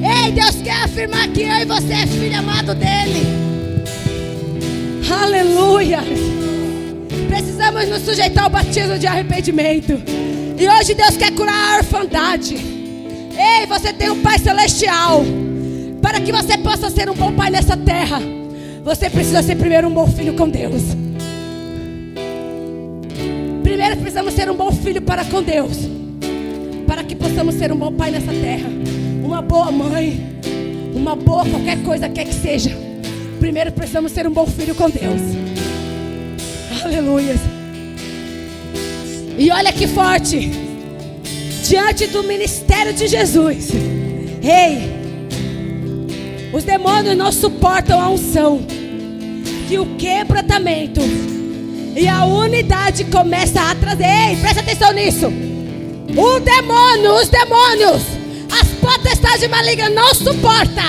Ei, Deus quer afirmar que eu e você é filho amado dele. Aleluia. Precisamos nos sujeitar ao batismo de arrependimento. E hoje Deus quer curar a orfandade. Ei, você tem um Pai Celestial. Para que você possa ser um bom pai nessa terra, você precisa ser primeiro um bom filho com Deus. Primeiro precisamos ser um bom filho para com Deus, para que possamos ser um bom pai nessa terra, uma boa mãe, uma boa qualquer coisa quer que seja. Primeiro precisamos ser um bom filho com Deus. Aleluia. E olha que forte, diante do ministério de Jesus, ei, os demônios não suportam a unção, que o quebrantamento e a unidade começa a trazer. Ei, presta atenção nisso. Os demônios, as potestades malignas não suporta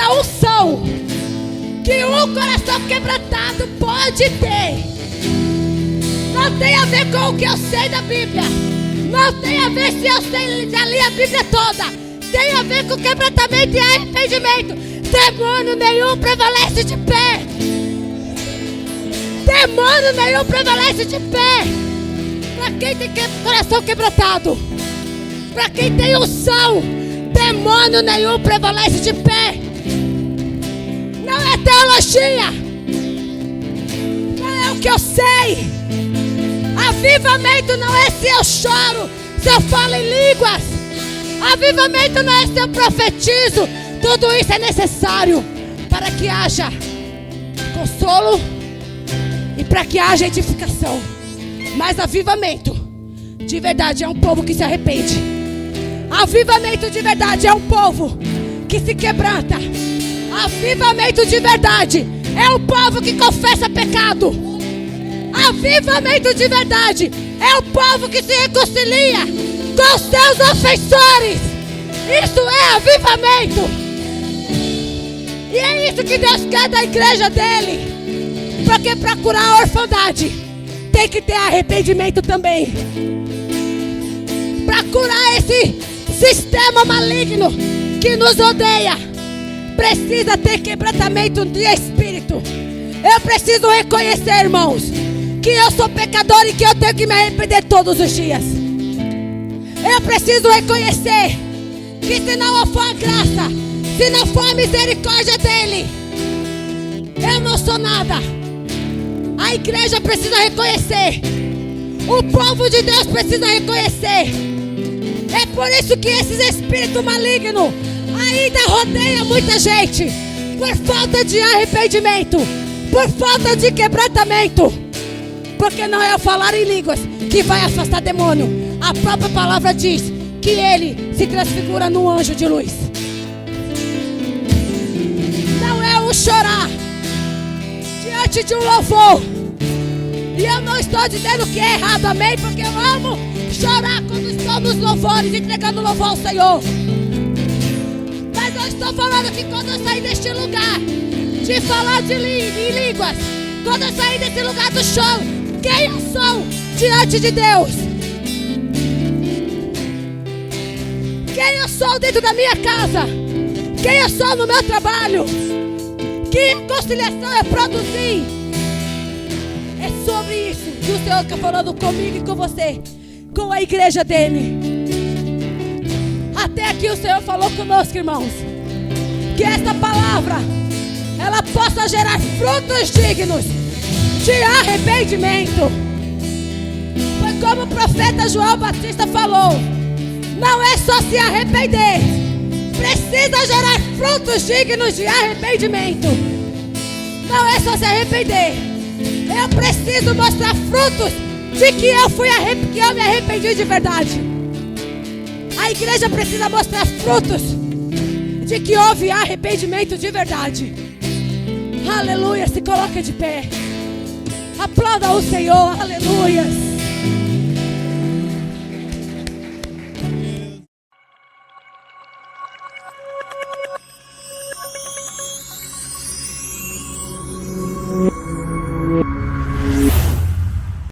a unção que um coração quebrantado pode ter. Não tem a ver com o que eu sei da Bíblia, não tem a ver se eu sei, já li a Bíblia toda. Tem a ver com quebrantamento e arrependimento. Demônio nenhum prevalece de pé. Demônio nenhum prevalece de pé. Para quem tem coração quebrantado, para quem tem unção, demônio nenhum prevalece de pé. Não é teologia, não é o que eu sei. Avivamento não é se eu choro, se eu falo em línguas. Avivamento não é se eu profetizo. Tudo isso é necessário para que haja consolo e para que haja edificação. Mas avivamento de verdade é um povo que se arrepende. Avivamento de verdade é um povo que se quebranta. Avivamento de verdade é um povo que confessa pecado. Avivamento de verdade é um povo que se reconcilia com seus ofensores. Isso é avivamento. E é isso que Deus quer da igreja dele. Porque para curar a orfandade tem que ter arrependimento também. curar esse sistema maligno que nos odeia, precisa ter quebrantamento de espírito. Eu preciso reconhecer, irmãos, que eu sou pecador e que eu tenho que me arrepender todos os dias. Eu preciso reconhecer que se não for a graça, se não for a misericórdia dele, eu não sou nada. A igreja precisa reconhecer. O povo de Deus precisa reconhecer. É por isso que esses espíritos malignos ainda rodeiam muita gente, por falta de arrependimento, por falta de quebrantamento. Porque não é o falar em línguas que vai afastar demônio. A própria palavra diz que ele se transfigura num anjo de luz. Não é o chorar diante de um louvor. E eu não estou dizendo que é errado, amém? Porque eu amo chorar quando estou nos louvores, entregando louvor ao Senhor. Mas eu estou falando que quando eu sair deste lugar de falar em línguas, quando eu sair desse lugar do choro, quem eu sou diante de Deus? Quem eu sou dentro da minha casa? Quem eu sou no meu trabalho? Que reconciliação é produzir? É sobre isso que o Senhor está falando comigo e com você, com a igreja dele. Até aqui o Senhor falou conosco, irmãos, que esta palavra ela possa gerar frutos dignos de arrependimento. Foi como o profeta João Batista falou: não é só se arrepender, precisa gerar frutos dignos de arrependimento. Não é só se arrepender, eu preciso mostrar frutos de que eu me arrependi de verdade. A igreja precisa mostrar frutos de que houve arrependimento de verdade. Aleluia, se coloca de pé. Aplauda o Senhor, aleluia.